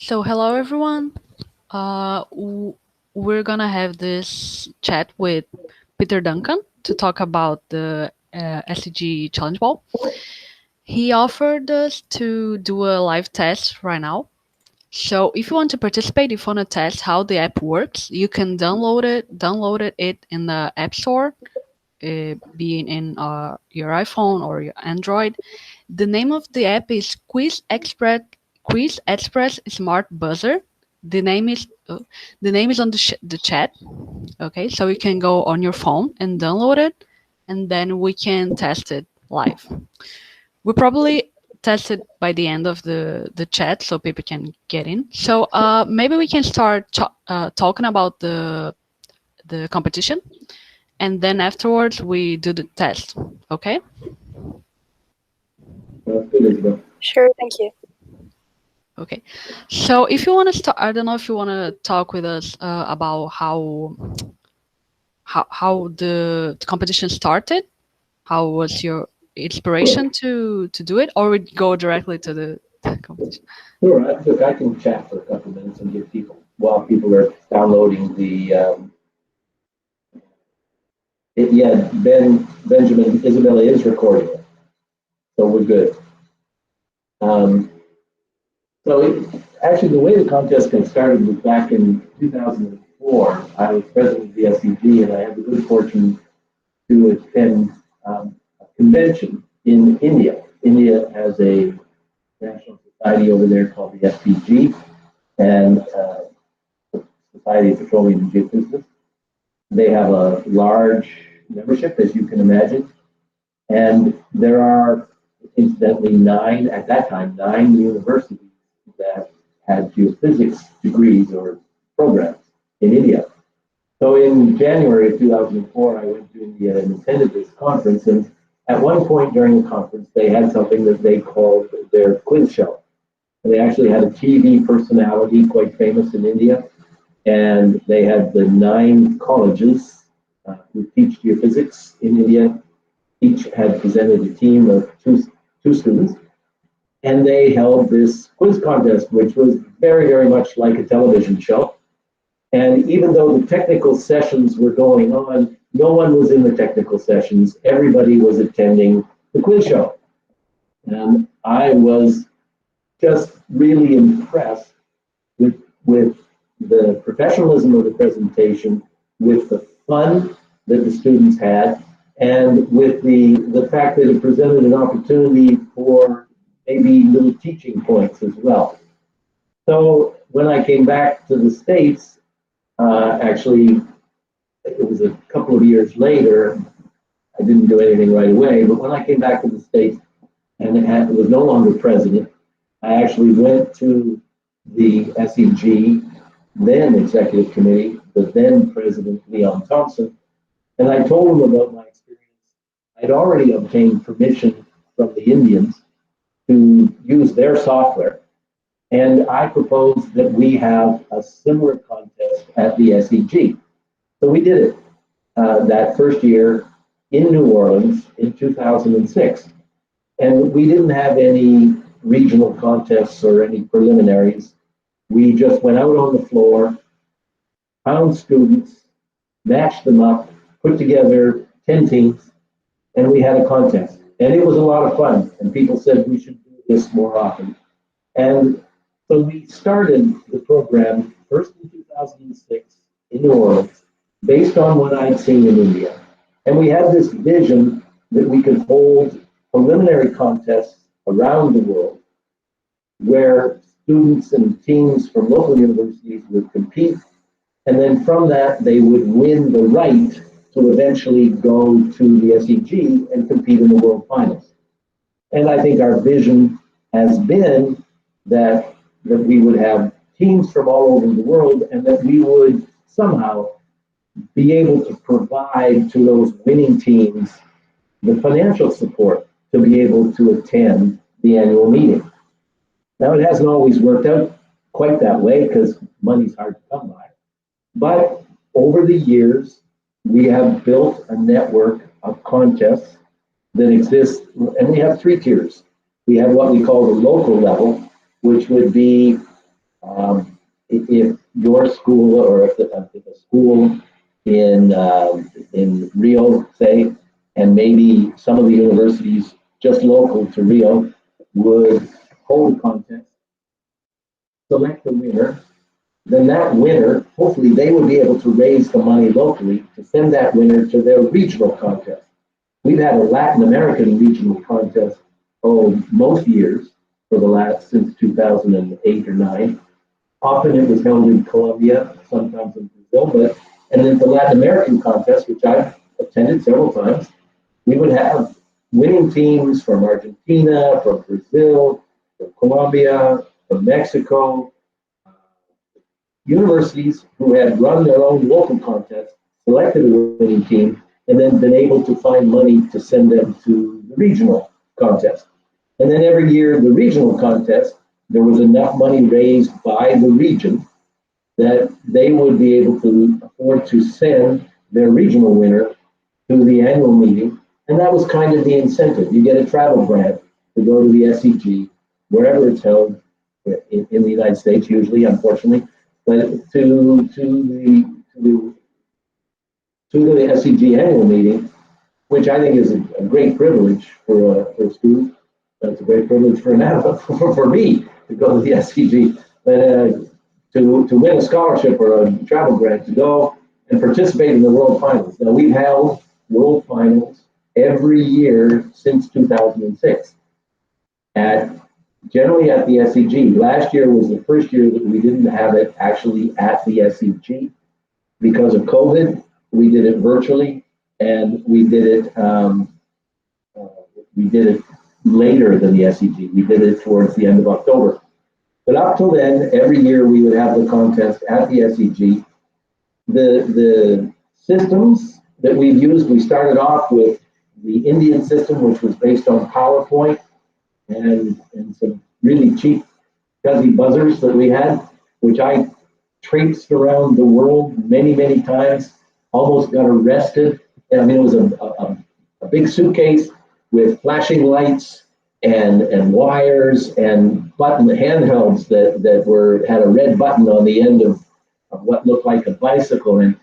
So hello everyone. We're gonna have this chat with Peter Duncan to talk about the SEG Challenge Bowl. He offered us to do a live test right now. So if you want to participate, if you want to test how the app works, you can download it in the App Store, being in your iPhone or your Android. The name of the app is Quiz Express Smart Buzzer. The name is uh, the name is on the chat. Okay, so you can go on your phone and download it, and then we can test it live. We'll probably test it by the end of the chat so people can get in. So maybe we can start talking about the competition, and then afterwards we do the test. Okay. Sure, thank you. Okay, so if you want to start, I don't know if you want to talk with us about how the competition started. How was your inspiration to do it, or we go directly to the competition? Sure. Look, I can chat for a couple of minutes and give people while people are downloading the. Benjamin Isabella is recording it, so we're good. Actually, the way the contest got started was back in 2004. I was president of the SEG, and I had the good fortune to attend a convention in India. India has a national society over there called the SEG, and Society of Petroleum and Geophysics. They have a large membership, as you can imagine, and there are, incidentally, at that time, 9 universities that had geophysics degrees or programs in India. So in January of 2004, I went to India and attended this conference, and at one point during the conference, they had something that they called their quiz show. And they actually had a TV personality quite famous in India, and they had the 9 colleges who teach geophysics in India. Each had presented a team of two students, and they held this quiz contest, which was very, very much like a television show. And even though the technical sessions were going on, no one was in the technical sessions. Everybody was attending the quiz show. And I was just really impressed with the professionalism of the presentation, with the fun that the students had, and with the fact that it presented an opportunity for maybe little teaching points as well. So when I came back to the States, actually, it was a couple of years later. I didn't do anything right away, but when I came back to the States and it was no longer president, I actually went to the SEG, then executive committee, the then president, Leon Thompson, and I told him about my experience. I'd already obtained permission from the Indians to use their software, and I proposed that we have a similar contest at the SEG. So we did it that first year in New Orleans in 2006. And we didn't have any regional contests or any preliminaries. We just went out on the floor, found students, matched them up, put together 10 teams, and we had a contest. And it was a lot of fun. And people said we should do this more often. And so we started the program first in 2006 in New Orleans, based on what I'd seen in India. And we had this vision that we could hold preliminary contests around the world where students and teams from local universities would compete. And then from that, they would win the right to eventually go to the SEG and compete in the World Finals. And I think our vision has been that we would have teams from all over the world and that we would somehow be able to provide to those winning teams the financial support to be able to attend the annual meeting. Now, it hasn't always worked out quite that way because money's hard to come by. But over the years, we have built a network of contests that exists, and we have 3 tiers. We have what we call the local level, which would be your school, or if a school in Rio, say, and maybe some of the universities just local to Rio would hold a contest, select the winner, then that winner, hopefully they would be able to raise the money locally to send that winner to their regional contest. We've had a Latin American regional contest, most years for the last, since 2008 or 9. Often it was held in Colombia, sometimes in Brazil, and then the Latin American contest, which I've attended several times, we would have winning teams from Argentina, from Brazil, from Colombia, from Mexico, universities who had run their own local contests, selected a winning team, and then been able to find money to send them to the regional contest. And then every year, the regional contest, there was enough money raised by the region that they would be able to afford to send their regional winner to the annual meeting. And that was kind of the incentive. You get a travel grant to go to the SEG, wherever it's held in the United States, usually, unfortunately, but to the SEG annual meeting, which I think is a great privilege for a student. It's a great privilege for an adult, for me to go to the SEG, but to win a scholarship or a travel grant to go and participate in the World Finals. Now, we've held World Finals every year since 2006, generally at the SEG. Last year was the first year that we didn't have it actually at the SEG because of COVID. We did it virtually, and we did it later than the SEG. We did it towards the end of October. But up till then, every year we would have the contest at the SEG. The systems that we've used, we started off with the Indian system, which was based on PowerPoint and some really cheap, fuzzy buzzers that we had, which I traipsed around the world many, many times, almost got arrested. And I mean, it was a big suitcase with flashing lights and wires and handhelds that had a red button on the end of what looked like a bicycle. And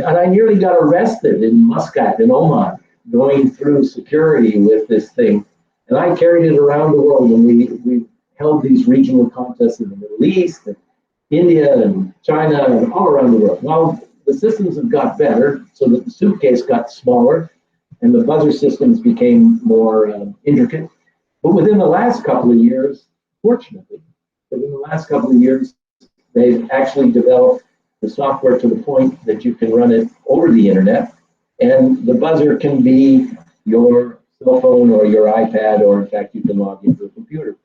I nearly got arrested in Muscat, in Oman, going through security with this thing. And I carried it around the world, and we held these regional contests in the Middle East, and India, and China, and all around the world. Well, the systems have got better, so that the suitcase got smaller, and the buzzer systems became more intricate. But within the last couple of years, fortunately, they've actually developed the software to the point that you can run it over the internet, and the buzzer can be your cell phone or your iPad, or in fact, you can log into a computer.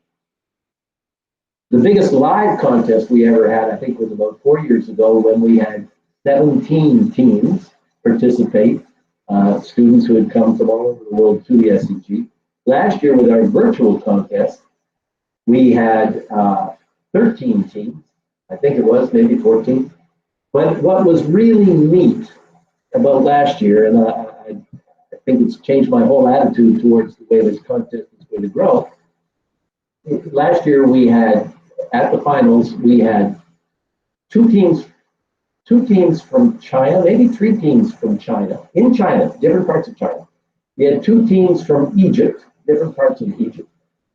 The biggest live contest we ever had, I think, was about 4 years ago, when we had 17 teams participate, students who had come from all over the world to the SEG. Last year, with our virtual contest, we had 13 teams. I think it was maybe 14. But what was really neat about last year, and I think it's changed my whole attitude towards the way this contest is going to grow. Last year, we had, at the finals, we had two teams from China, maybe 3 teams from China, in China, different parts of China. We had 2 teams from Egypt, different parts of Egypt.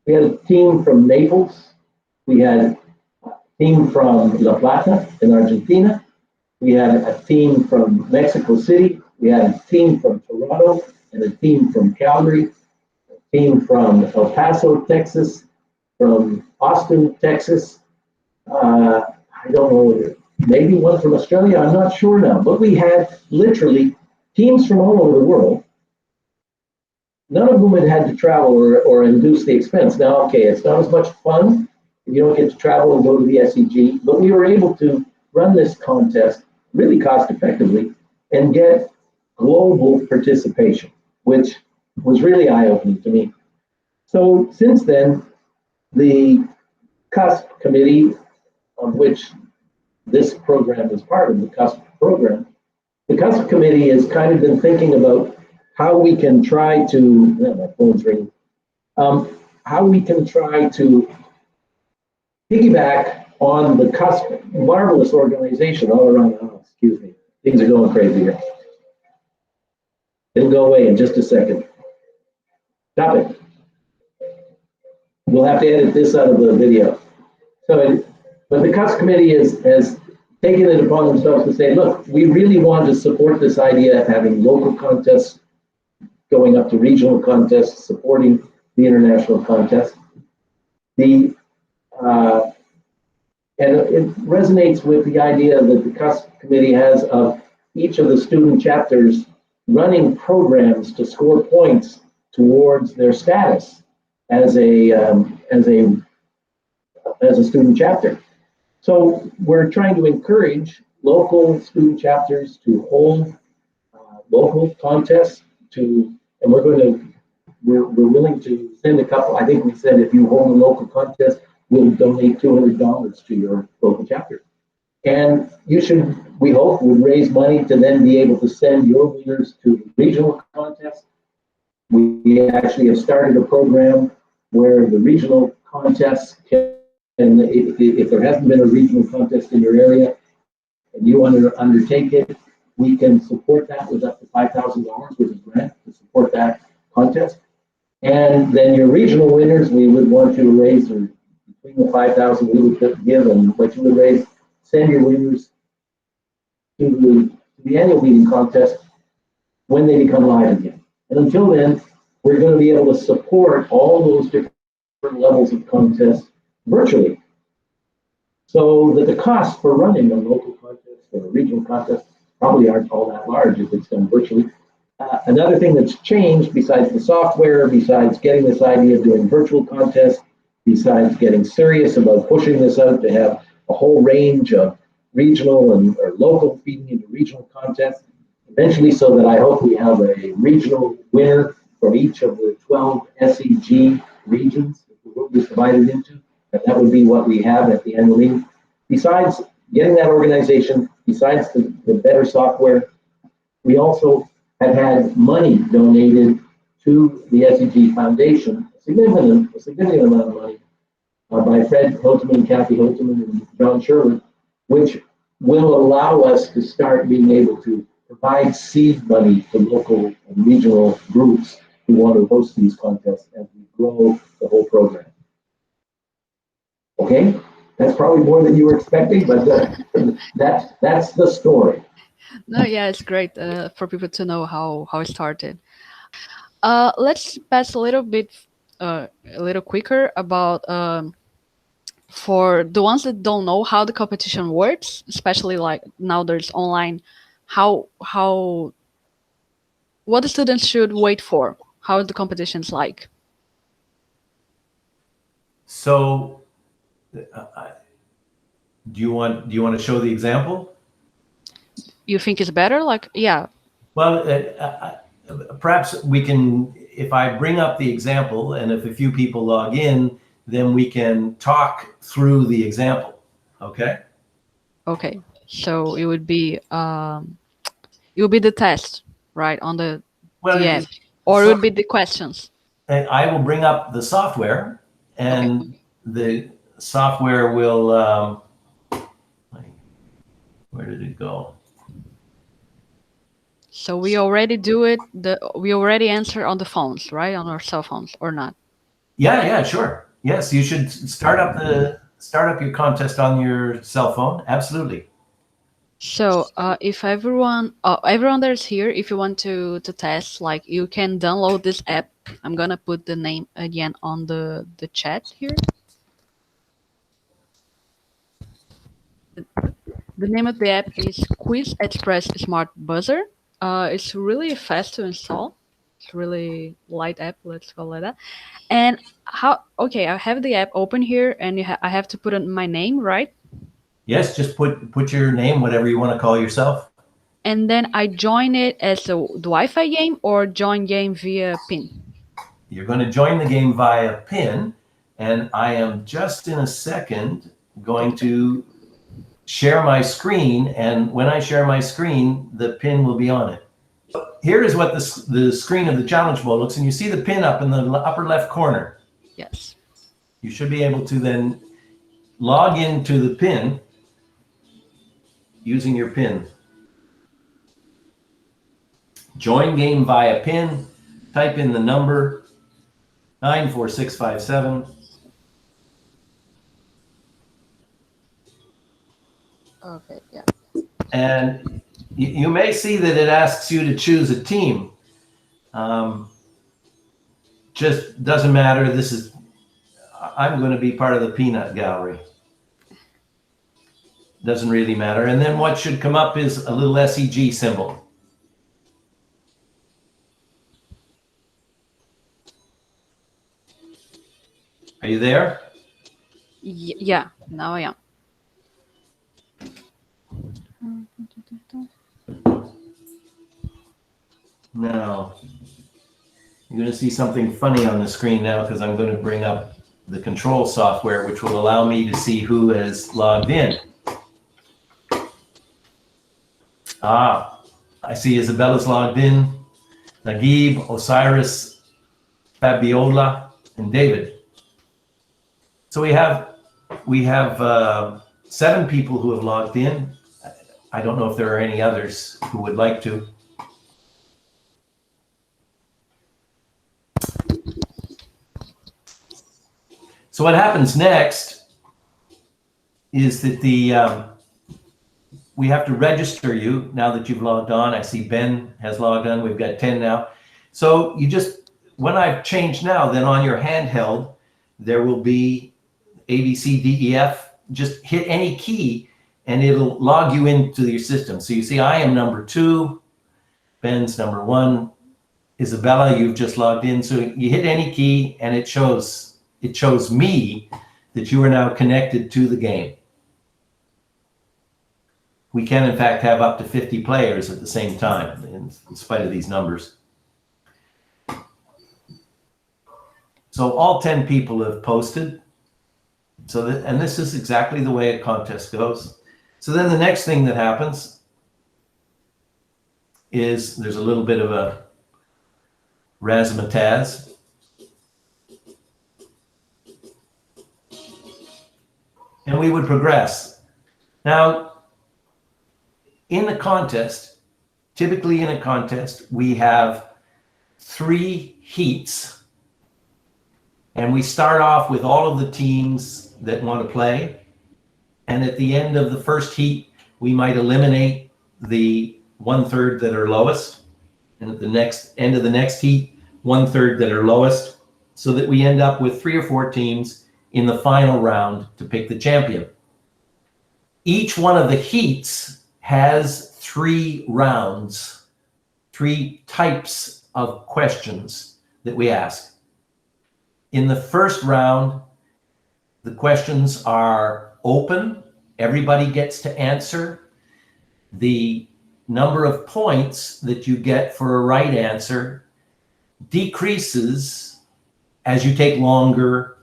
We had a team from Naples. We had a team from La Plata in Argentina. We had a team from Mexico City. We had a team from Toronto and a team from Calgary, a team from El Paso, Texas, from Austin, Texas. I don't know, maybe one from Australia, I'm not sure now. But we had literally teams from all over the world. None of them had to travel or induce the expense. Now, okay, it's not as much fun if you don't get to travel and go to the SEG, but we were able to run this contest really cost effectively and get global participation, which was really eye-opening to me. So since then, the CUSP committee, of which this program is part of, the CUSP program, the CUSP committee has kind of been thinking about how we can try to, my phone's ringing, how we can try to piggyback on the cusp, marvelous organization all around the house. Excuse me. Things are going crazy here. It'll go away in just a second. Stop it. We'll have to edit this out of the video. But the CUS committee has taken it upon themselves to say, look, we really want to support this idea of having local contests, going up to regional contests, supporting the international contest. And it resonates with the idea that the CUS committee has of each of the student chapters running programs to score points towards their status as a student chapter. So we're trying to encourage local student chapters to hold local contests and we're willing to send a couple. I think we said if you hold a local contest, we'll donate $200 to your local chapter. And we hope, would raise money to then be able to send your winners to the regional contest. We actually have started a program where the regional contests can, and if there hasn't been a regional contest in your area and you want to undertake it, we can support that with up to $5,000 with a grant to support that contest. And then your regional winners, we would want you to raise, or between the $5,000 we would give and what you would raise, send your winners to the annual meeting contest when they become live again. And until then, we're going to be able to support all those different levels of contests virtually. So that the cost for running a local contest or a regional contest probably aren't all that large if it's done virtually. Another thing that's changed besides the software, besides getting this idea of doing virtual contests, besides getting serious about pushing this out to have a whole range of regional or local feeding into regional contests, eventually, so that I hope we have a regional winner from each of the 12 SEG regions that the world is divided into, and that would be what we have at the annual meeting. Besides getting that organization, besides the better software, we also have had money donated to the SEG Foundation, a significant amount of money, by Fred Hilteman, Kathy Hilteman, and John Sherwood, which will allow us to start being able to provide seed money to local and regional groups who want to host these contests as we grow the whole program. Okay, that's probably more than you were expecting, but that's the story. No, yeah, it's great for people to know how it started. Let's pass a little bit, a little quicker about for the ones that don't know how the competition works, especially like now there's online, what the students should wait for, how the competition's like. So, do you want to show the example? You think it's better? Like, yeah. Well, perhaps we can, if I bring up the example and if a few people log in, then we can talk through the example. Okay? Okay. So it would be the test, right, on the app, or it would be the questions. And I will bring up the software, and the software will. Where did it go? So we already do it. We already answer on the phones, right, on our cell phones, or not? Yeah, sure. Yes, you should start up your contest on your cell phone. Absolutely. So if everyone that's here, if you want to test, like, you can download this app. I'm gonna put the name again on the chat here. The name of the app is Quiz Express Smart Buzzer. It's really fast to install. It's really light app, let's call it that. And I have the app open here, and I have to put in my name, right? Yes, just put your name, whatever you want to call yourself. And then I join it as the Wi-Fi game, or join game via PIN? You're going to join the game via PIN, and I am just in a second going to share my screen, and when I share my screen, the PIN will be on it. Here is what the screen of the Challenge Bowl looks, and you see the PIN up in the upper left corner. Yes. You should be able to then log into the pin using your pin. Join game via pin. Type in the number 94657. Okay, yeah. And you may see that it asks you to choose a team. Just doesn't matter. I'm going to be part of the peanut gallery. Doesn't really matter. And then what should come up is a little SEG symbol. Are you there? Yeah, now I am. Now, you're going to see something funny on the screen now because I'm going to bring up the control software, which will allow me to see who has logged in. I see Isabella's logged in, Nagib, Osiris, Fabiola, and David. So we have 7 people who have logged in. I don't know if there are any others who would like to. So what happens next is that we have to register you now that you've logged on. I see Ben has logged on. We've got 10 now. So when I've changed now, then on your handheld, there will be A, B, C, D, E, F. Just hit any key and it'll log you into your system. So you see I am number 2, Ben's number 1, Isabella, you've just logged in. So you hit any key and it shows me that you are now connected to the game. We can, in fact, have up to 50 players at the same time, in spite of these numbers. So all 10 people have posted. And this is exactly the way a contest goes. So then the next thing that happens is there's a little bit of a razzmatazz. And we would progress. Now, typically in a contest, we have 3 heats. And we start off with all of the teams that want to play. And at the end of the first heat, we might eliminate the 1/3 that are lowest. And at the end of the next heat, 1/3 that are lowest, so that we end up with 3 or 4 teams in the final round to pick the champion. Each one of the heats has 3 rounds, 3 types of questions that we ask. In the first round, the questions are open. Everybody gets to answer. The number of points that you get for a right answer decreases as you take longer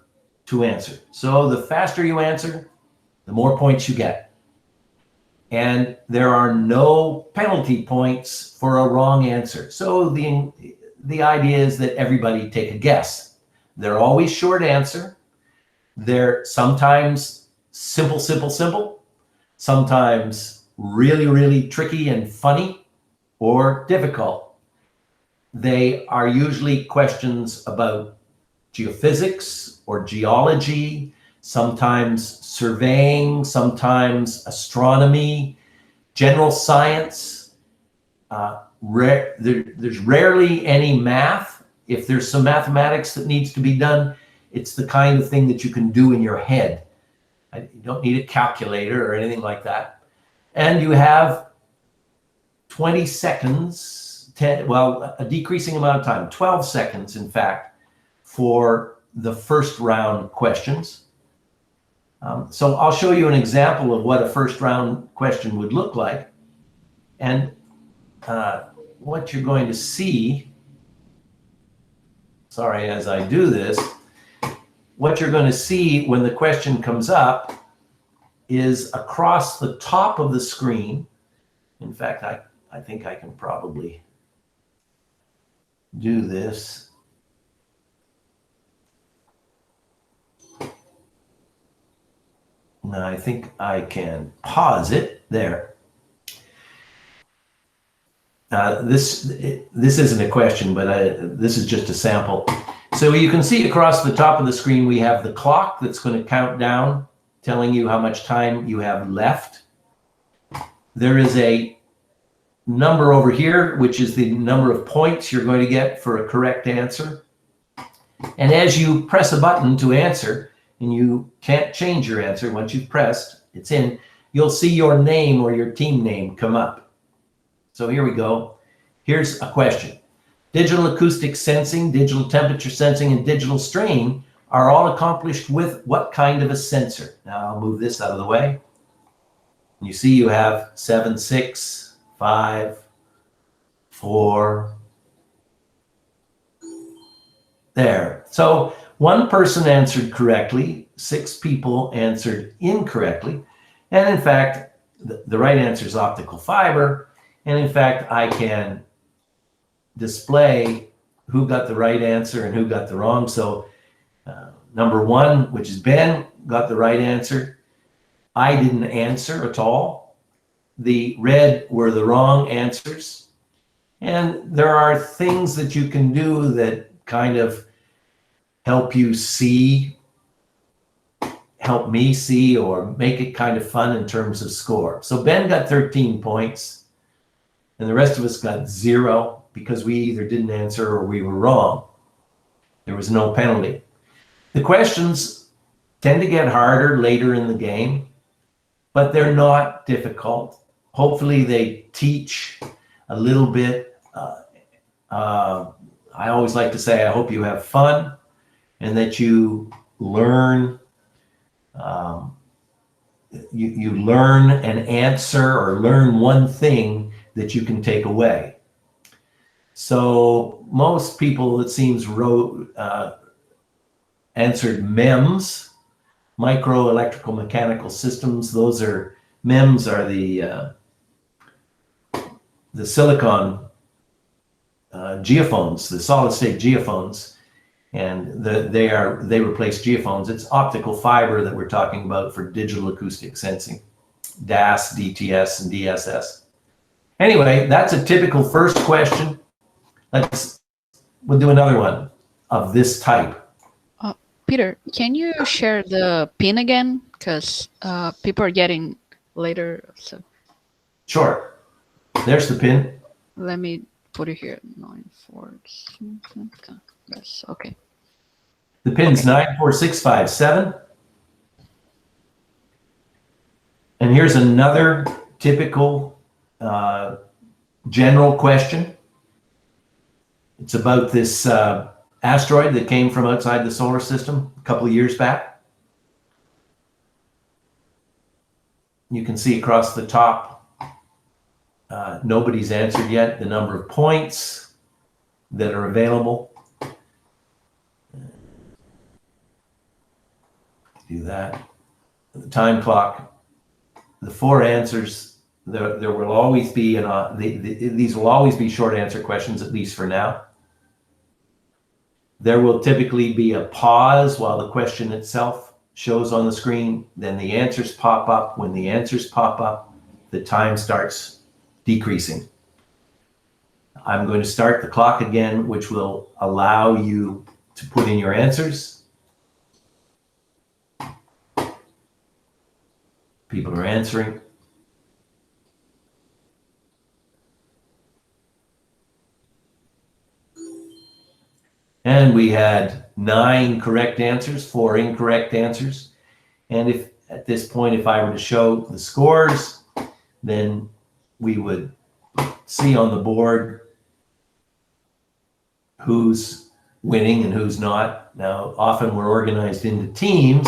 to answer. So the faster you answer, the more points you get. And there are no penalty points for a wrong answer. So the idea is that everybody take a guess. They're always short answer. They're sometimes simple, sometimes really, really tricky and funny or difficult. They are usually questions about geophysics or geology, sometimes surveying, sometimes astronomy, general science. There's rarely any math. If there's some mathematics that needs to be done, it's the kind of thing that you can do in your head. You don't need a calculator or anything like that. And you have 20 seconds, a decreasing amount of time, 12 seconds, in fact, for the first round questions. So I'll show you an example of what a first round question would look like. And what you're going to see, sorry, as I do this, what you're going to see when the question comes up is across the top of the screen. In fact, I think I can probably do this. Now, I think I can pause it there. This isn't a question, but this is just a sample. So you can see across the top of the screen, we have the clock that's going to count down, telling you how much time you have left. There is a number over here, which is the number of points you're going to get for a correct answer. And as you press a button to answer, and you can't change your answer once you've pressed, it's in, you'll see your name or your team name come up. So here we go. Here's a question. Digital acoustic sensing, digital temperature sensing, and digital strain are all accomplished with what kind of a sensor? Now I'll move this out of the way. You see you have 7, 6, 5, 4. There. So one person answered correctly, 6 people answered incorrectly. And in fact, the right answer is optical fiber. And in fact, I can display who got the right answer and who got the wrong. So number 1, which is Ben, got the right answer. I didn't answer at all. The red were the wrong answers. And there are things that you can do that kind of help you see, help me see, or make it kind of fun in terms of score. So Ben got 13 points, and the rest of us got 0 because we either didn't answer or we were wrong. There was no penalty. The questions tend to get harder later in the game, but they're not difficult. Hopefully they teach a little bit. I always like to say, I hope you have fun and that you learn, you learn an answer or learn one thing that you can take away. So most people, it seems, answered MEMS, micro electrical mechanical systems. Those are, MEMS are the silicon geophones, the solid state geophones, and they replace geophones. It's optical fiber that we're talking about for digital acoustic sensing, DAS, DTS, and DSS. Anyway, that's a typical first question. We'll do another one of this type. Peter, can you share the pin again? Because people are getting later. So. Sure. There's the pin. Let me put it here. 94. Yes. Okay. The pin's 94657. And here's another typical general question. It's about this asteroid that came from outside the solar system a couple of years back. You can see across the top, nobody's answered yet the number of points that are available. Do that. The time clock, the 4 answers, there will always be, these will always be short answer questions, at least for now. There will typically be a pause while the question itself shows on the screen. Then the answers pop up. When the answers pop up, the time starts decreasing. I'm going to start the clock again, which will allow you to put in your answers. People are answering. And we had 9 correct answers, 4 incorrect answers. And if at this point, if I were to show the scores, then we would see on the board who's winning and who's not. Now, often we're organized into teams,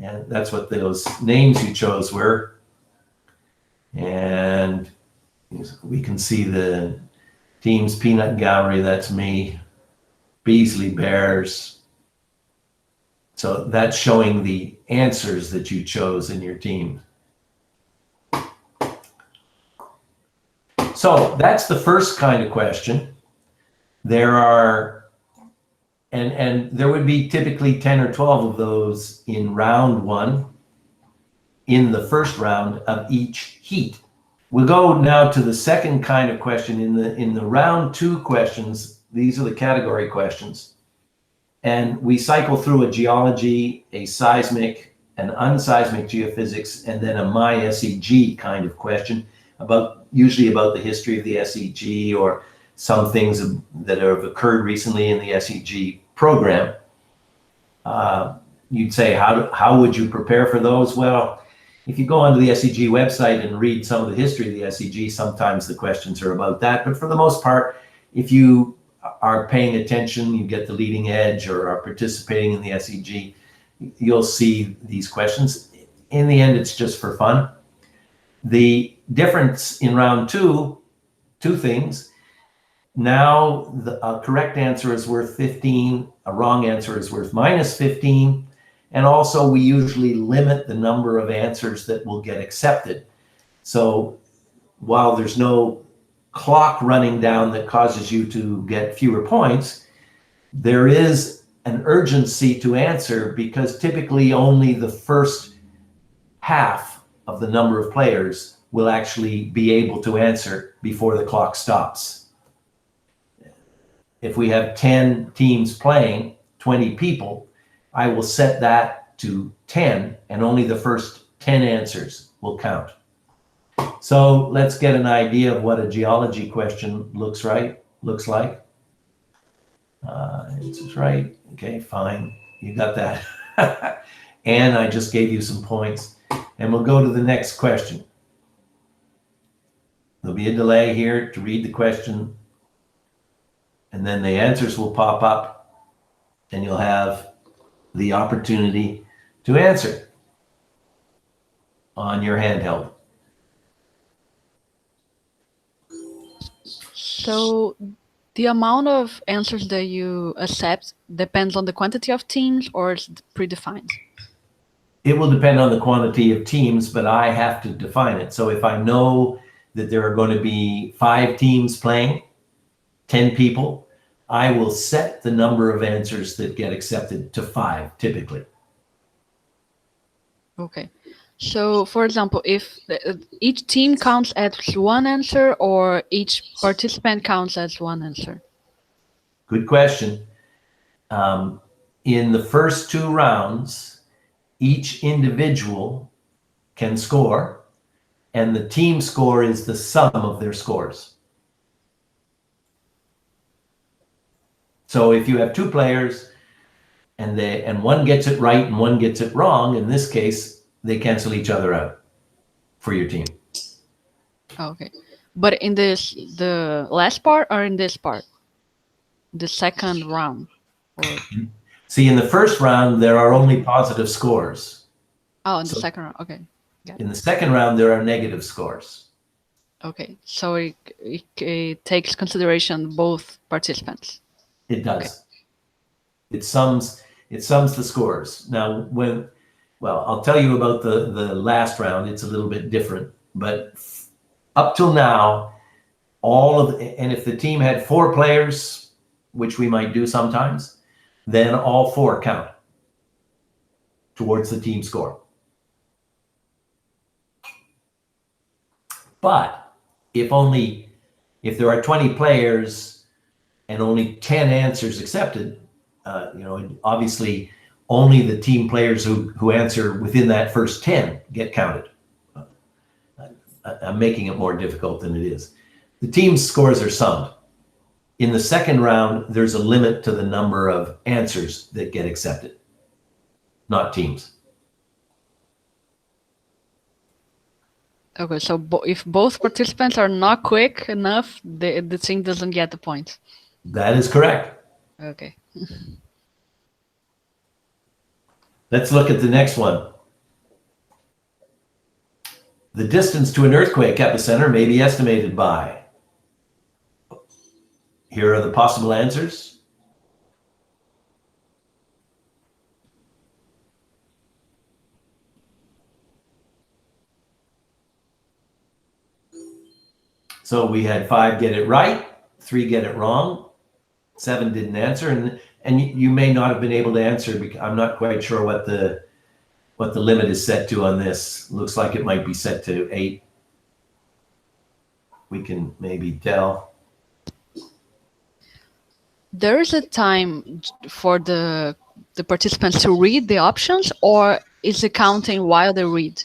and that's what those names you chose were. And we can see the teams: Peanut Gallery, that's me, Beasley Bears. So that's showing the answers that you chose in your team. So that's the first kind of question. There are, and there would be typically 10 or 12 of those in round 1. in the first round of each heat. We'll go now to the second kind of question. In the round 2 questions, these are the category questions. And we cycle through a geology, a seismic, an unseismic geophysics, and then a SEG kind of question, usually about the history of the SEG or some things that have occurred recently in the SEG program. You'd say, how would you prepare for those? Well, if you go onto the SEG website and read some of the history of the SEG, sometimes the questions are about that. But for the most part, if you are paying attention, you get the leading edge or are participating in the SEG, you'll see these questions. In the end, it's just for fun. The difference in round 2, 2 things. Now, a correct answer is worth 15. A wrong answer is worth -15. And also, we usually limit the number of answers that will get accepted. So while there's no clock running down that causes you to get fewer points, there is an urgency to answer because typically only the first half of the number of players will actually be able to answer before the clock stops. If we have 10 teams playing, 20 people, I will set that to 10 and only the first 10 answers will count. So let's get an idea of what a geology question looks like. It's right. Okay, fine. You got that. And I just gave you some points. And we'll go to the next question. There'll be a delay here to read the question. And then the answers will pop up. And you'll have the opportunity to answer on your handheld. So the amount of answers that you accept depends on the quantity of teams, or is it predefined? It will depend on the quantity of teams, but I have to define it. So if I know that there are going to be 5 teams playing, 10 people, I will set the number of answers that get accepted to 5 typically. Okay. So, for example, if each team counts as one answer or each participant counts as one answer? Good question. In the first 2 rounds, each individual can score, and the team score is the sum of their scores. So if you have 2 players and one gets it right and one gets it wrong, in this case, they cancel each other out for your team. Okay. But in the last part or in this part? The second round? Or... See, in the first round, there are only positive scores. Oh, in the second round. Okay. In the second round, there are negative scores. Okay. So it takes consideration both participants. It does. Okay. It sums the scores. Now, I'll tell you about the last round. It's a little bit different, but up till now, and if the team had 4 players, which we might do sometimes, then all 4 count towards the team score. But if there are 20 players and only 10 answers accepted, obviously only the team players who answer within that first 10 get counted. I'm making it more difficult than it is. The team's scores are summed. In the second round, there's a limit to the number of answers that get accepted, not teams. Okay, so if both participants are not quick enough, the team doesn't get the point. That is correct. Okay. Let's look at the next one. The distance to an earthquake epicenter may be estimated by. Here are the possible answers. So we had 5 get it right, 3 get it wrong, 7 didn't answer, and you may not have been able to answer because I'm not quite sure what what the limit is set to on this. Looks like it might be set to 8. We can maybe tell. There is a time for the participants to read the options, or is it counting while they read?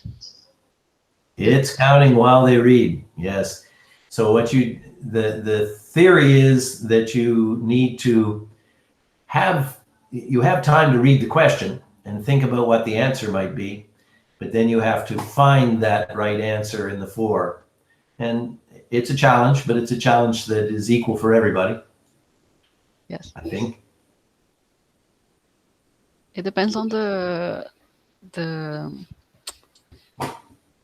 It's counting while they read, yes. So what the theory is that you need to have time to read the question and think about what the answer might be, but then you have to find that right answer in the 4. And it's a challenge, but it's a challenge that is equal for everybody. Yes. I think. It depends on the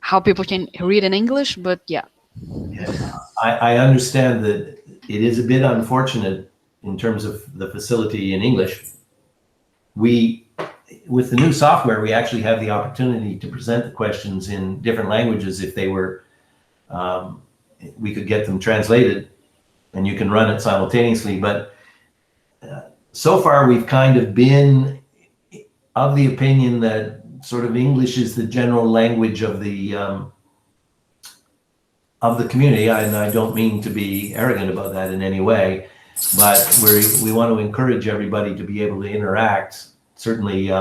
how people can read in English, but yeah. I understand that it is a bit unfortunate in terms of the facility in English. With the new software, we actually have the opportunity to present the questions in different languages if they were, we could get them translated and you can run it simultaneously. But so far, we've kind of been of the opinion that sort of English is the general language of the community, and I don't mean to be arrogant about that in any way, but we want to encourage everybody to be able to interact. Certainly,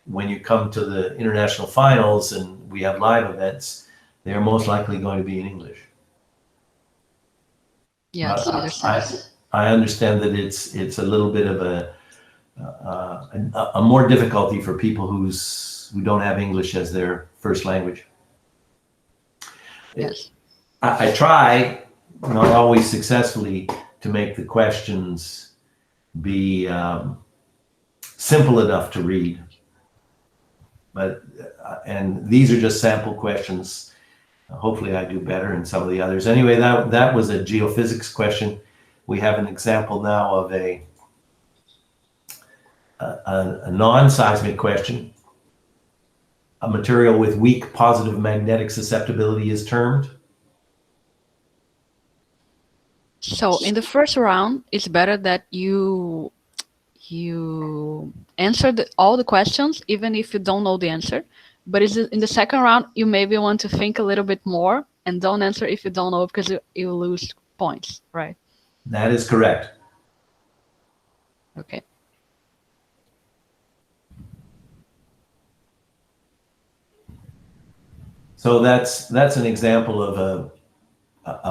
when you come to the international finals and we have live events, they're most likely going to be in English. Yes, I understand that it's a little bit of a more difficulty for people who don't have English as their first language. Yes. I try, not always successfully, to make the questions be simple enough to read. But and these are just sample questions. Hopefully I do better in some of the others. Anyway, that was a geophysics question. We have an example now of a non-seismic question. A material with weak positive magnetic susceptibility is termed. So in the first round, it's better that you answer all the questions, even if you don't know the answer. But in the second round, you maybe want to think a little bit more and don't answer if you don't know, because you lose points, right? That is correct. Okay. So that's an example of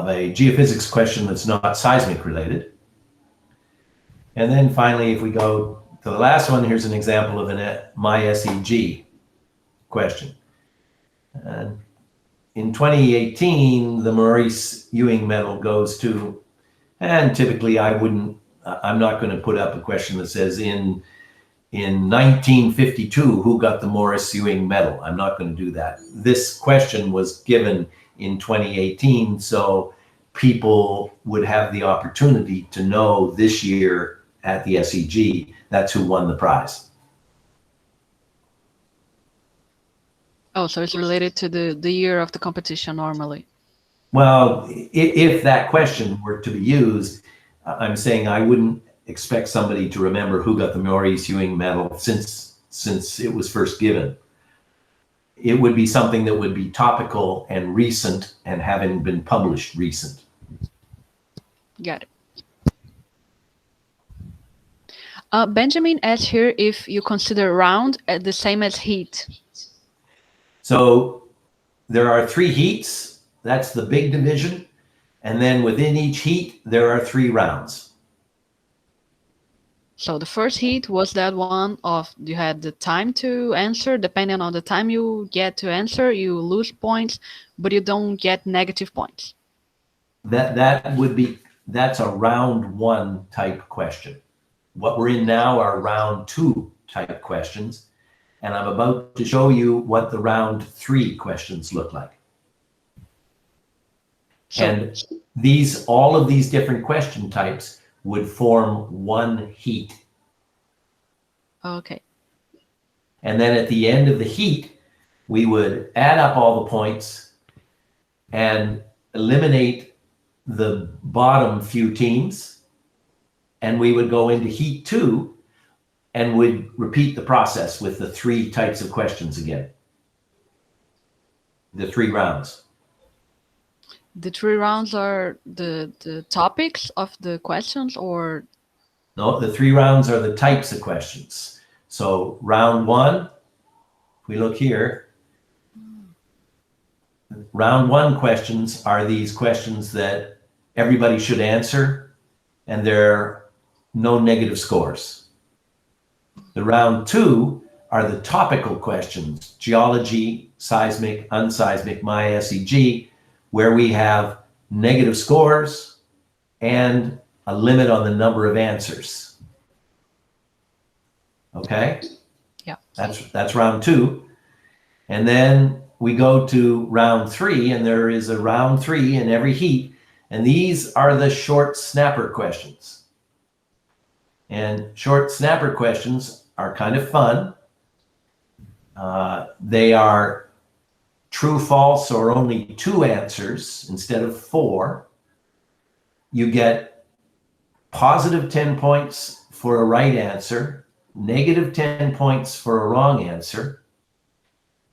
a geophysics question that's not seismic related. And then finally, if we go to the last one, here's an example of my SEG question. And in 2018, the Maurice Ewing Medal goes to, and typically I'm not going to put up a question that says in 1952, who got the Maurice Ewing Medal? I'm not going to do that. This question was given in 2018, so people would have the opportunity to know this year at the SEG, that's who won the prize. Oh, so it's related to the year of the competition normally. Well, if that question were to be used, I'm saying I wouldn't expect somebody to remember who got the Maurice Ewing Medal since it was first given. It would be something that would be topical and recent and having been published recent. Got it. Benjamin asks here if you consider round the same as heat. So there are 3 heats. That's the big division. And then within each heat, there are 3 rounds. So the first heat was that one of you had the time to answer. Depending on the time you get to answer, you lose points, but you don't get negative points. That's a round 1 type question. What we're in now are round 2 type questions. And I'm about to show you what the round 3 questions look like. So, and all of these different question types would form 1 heat. Okay. And then at the end of the heat, we would add up all the points and eliminate the bottom few teams. And we would go into heat 2, and would repeat the process with the 3 types of questions again. The 3 rounds. The 3 rounds are the topics of the questions, or? No, the 3 rounds are the types of questions. So round 1, if we look here, round 1 questions are these questions that everybody should answer, and there are no negative scores. The round 2 are the topical questions, geology, seismic, unseismic, my SEG, where we have negative scores and a limit on the number of answers. Okay? Yeah. That's round 2. And then we go to round 3, and there is a round 3 in every heat, and these are the short snapper questions. And short snapper questions are kind of fun. They are true, false, or only 2 answers instead of 4. You get positive 10 points for a right answer, negative 10 points for a wrong answer.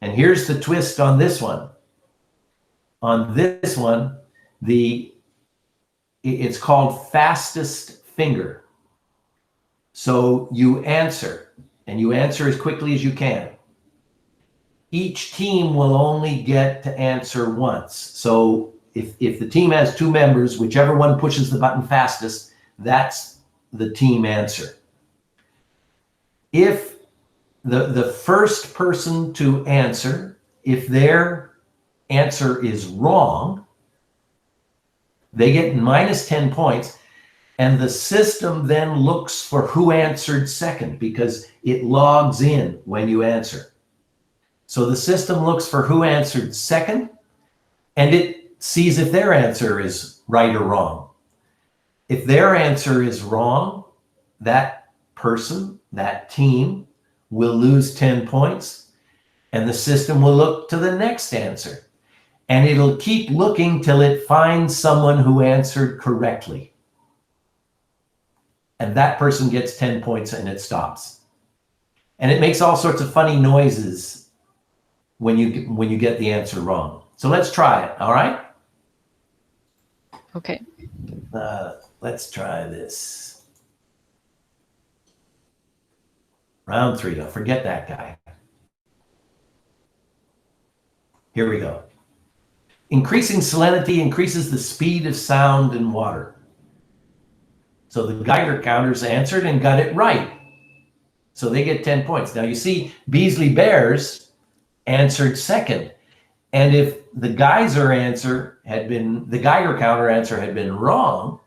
And here's the twist on this one. On this one, it's called fastest finger. So you answer, and you answer as quickly as you can. Each team will only get to answer once. So if the team has 2 members, whichever one pushes the button fastest, that's the team answer. If the first person to answer, if their answer is wrong, they get minus 10 points, and the system then looks for who answered second because it logs in when you answer. So the system looks for who answered second, and it sees if their answer is right or wrong. If their answer is wrong, that person, that team, will lose 10 points, and the system will look to the next answer. And it'll keep looking till it finds someone who answered correctly. And that person gets 10 points and it stops. And it makes all sorts of funny noises when you get the answer wrong. So let's try it, all right? Okay. Let's try this. Round 3, I'll forget that guy. Here we go. Increasing salinity increases the speed of sound in water. So the Geiger counters answered and got it right. So they get 10 points. Now you see Beasley Bears answered second. And if the Geiger counter answer had been wrong,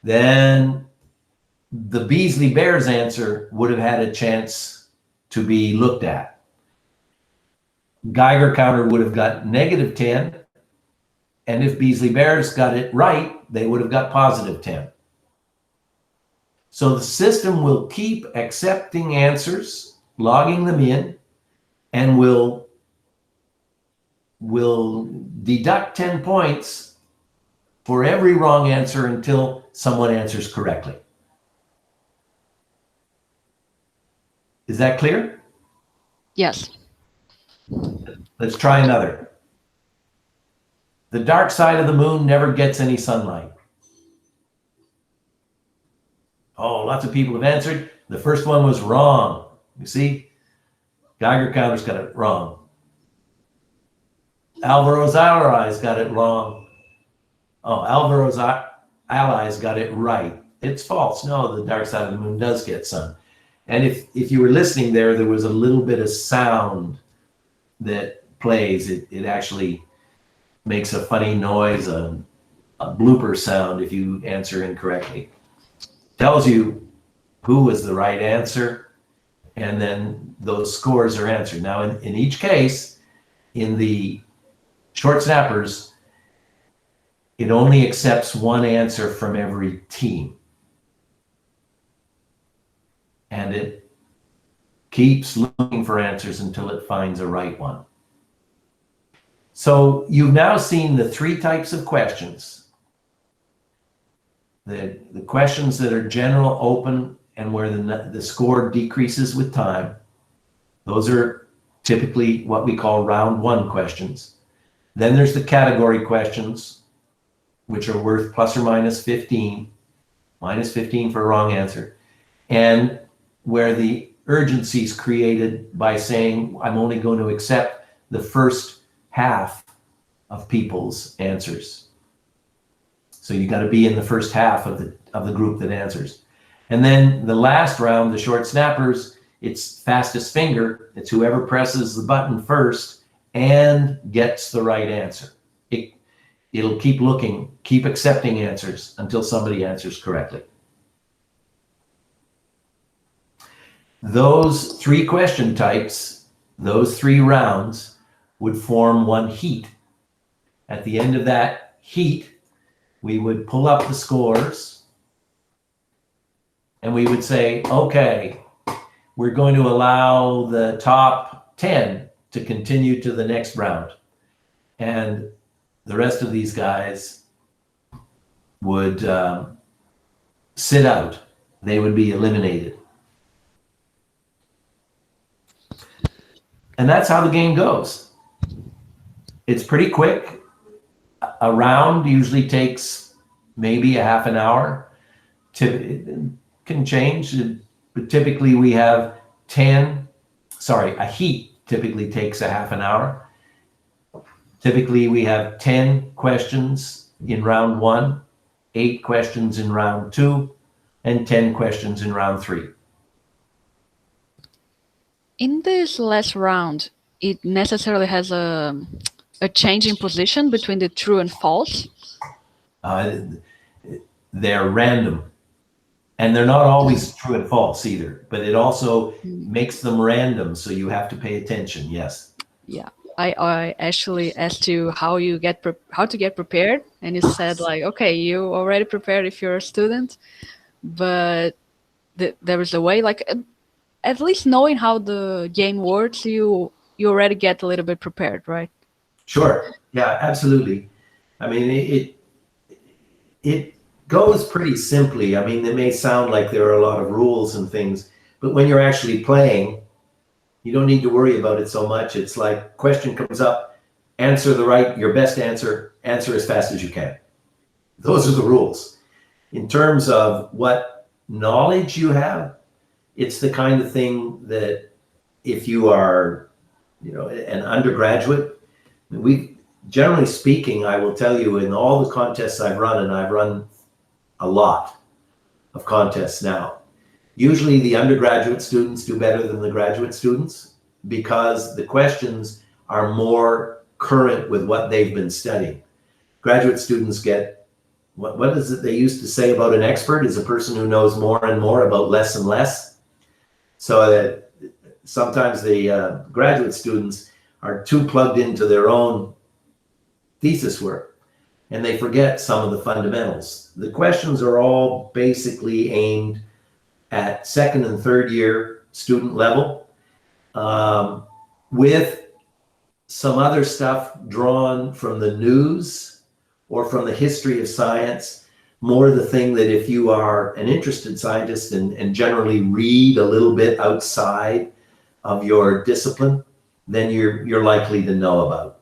then the Beasley Bears answer would have had a chance to be looked at. Geiger counter would have got negative 10. And if Beasley Bears got it right, they would have got positive 10. So the system will keep accepting answers, logging them in, and will deduct 10 points for every wrong answer until someone answers correctly. Is that clear? Yes. Let's try another. The dark side of the moon never gets any sunlight. Oh, lots of people have answered. The first one was wrong. You see? Geiger counters got it wrong. Alvaro's Allies got it wrong. Oh, Alvaro's Allies got it right. It's false. No, the dark side of the moon does get sun. And if you were listening there was a little bit of sound that plays. It actually makes a funny noise, a blooper sound if you answer incorrectly. Tells you who was the right answer, and then those scores are answered. Now, in each case, in the short snappers, it only accepts one answer from every team. And it keeps looking for answers until it finds a right one. So you've now seen the 3 types of questions. The questions that are general, open, and where the score decreases with time. Those are typically what we call round 1 questions. Then there's the category questions, which are worth plus or minus 15, minus 15 for a wrong answer, and where the urgency is created by saying, I'm only going to accept the first half of people's answers. So you got to be in the first half of the group that answers. And then the last round, the short snappers, it's fastest finger. It's whoever presses the button first and gets the right answer. It'll keep looking, keep accepting answers until somebody answers correctly. Those 3 question types, those 3 rounds would form one heat. At the end of that heat, we would pull up the scores and we would say, okay, we're going to allow the top 10 to continue to the next round. And the rest of these guys would sit out. They would be eliminated. And that's how the game goes. It's pretty quick. A round usually takes maybe a half an hour. It can change, but typically we have a heat typically takes a half an hour. Typically we have 10 questions in round 1, 8 questions in round 2, and 10 questions in round 3. In this last round, it necessarily has a change in position between the true and false? They're random. And they're not always true and false either, but it also makes them random, so you have to pay attention, yes. Yeah, I actually asked you how to get prepared, and you said like, okay, you already prepared if you're a student, but there is a way, like at least knowing how the game works, you already get a little bit prepared, right? Sure, yeah, absolutely. I mean, it goes pretty simply. I mean, it may sound like there are a lot of rules and things, but when you're actually playing, you don't need to worry about it so much. It's like question comes up, answer your best answer as fast as you can. Those are the rules. In terms of what knowledge you have, it's the kind of thing that if you are, an undergraduate, generally speaking, I will tell you in all the contests I've run, and I've run a lot of contests now, usually the undergraduate students do better than the graduate students because the questions are more current with what they've been studying. Graduate students get, what is it they used to say about an expert is a person who knows more and more about less and less. So that sometimes the graduate students are too plugged into their own thesis work, and they forget some of the fundamentals. The questions are all basically aimed at 2nd and 3rd year student level, with some other stuff drawn from the news or from the history of science, more the thing that if you are an interested scientist and generally read a little bit outside of your discipline, then you're likely to know about.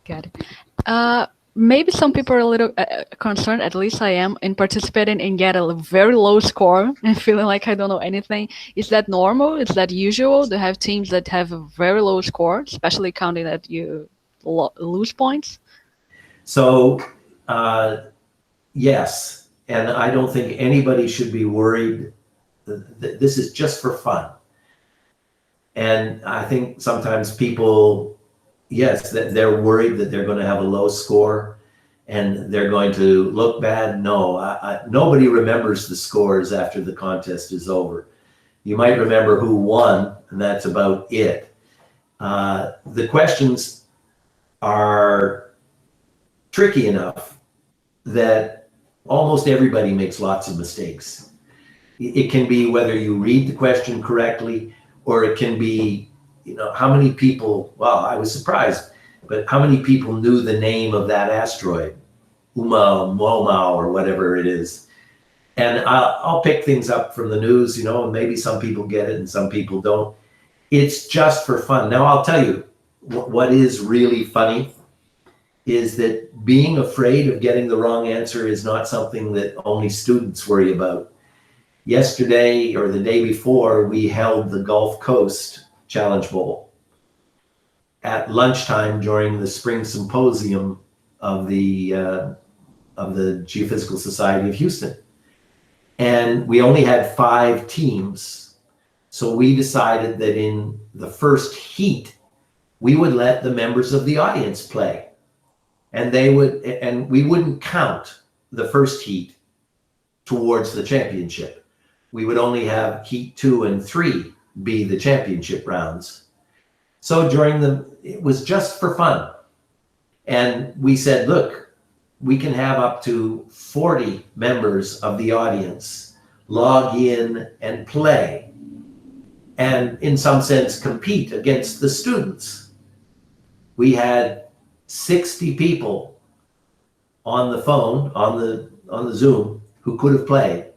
Got it. Maybe some people are a little concerned, at least I am, in participating and get a very low score and feeling like I don't know anything. Is that normal? Is that usual to have teams that have a very low score, especially counting that you lose points? So, yes, and I don't think anybody should be worried. This is just for fun. And I think sometimes people, yes, that they're worried that they're going to have a low score and they're going to look bad. No, nobody remembers the scores after the contest is over. You might remember who won, and that's about it. The questions are tricky enough that almost everybody makes lots of mistakes. It can be whether you read the question correctly, or it can be, how many people, well, I was surprised, but how many people knew the name of that asteroid? Moma or whatever it is. And I'll pick things up from the news, and maybe some people get it and some people don't. It's just for fun. Now, I'll tell you what is really funny is that being afraid of getting the wrong answer is not something that only students worry about. Yesterday or the day before, we held the Gulf Coast Challenge Bowl at lunchtime during the spring symposium of the Geophysical Society of Houston. And we only had 5 teams. So we decided that in the first heat, we would let the members of the audience play. And we wouldn't count the first heat towards the championship. We would only have heat 2 and 3 be the championship rounds. So it was just for fun. And we said, look, we can have up to 40 members of the audience log in and play, and in some sense compete against the students. We had 60 people on the phone, on the Zoom, who could have played.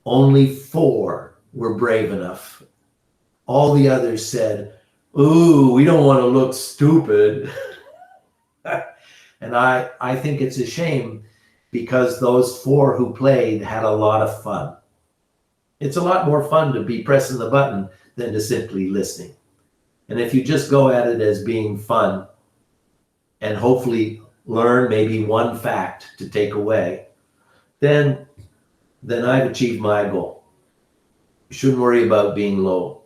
Only 4 were brave enough. All the others said, ooh, we don't want to look stupid. And I think it's a shame, because those 4 who played had a lot of fun. It's a lot more fun to be pressing the button than to simply listening. And if you just go at it as being fun and hopefully learn maybe one fact to take away, then I've achieved my goal. You shouldn't worry about being low.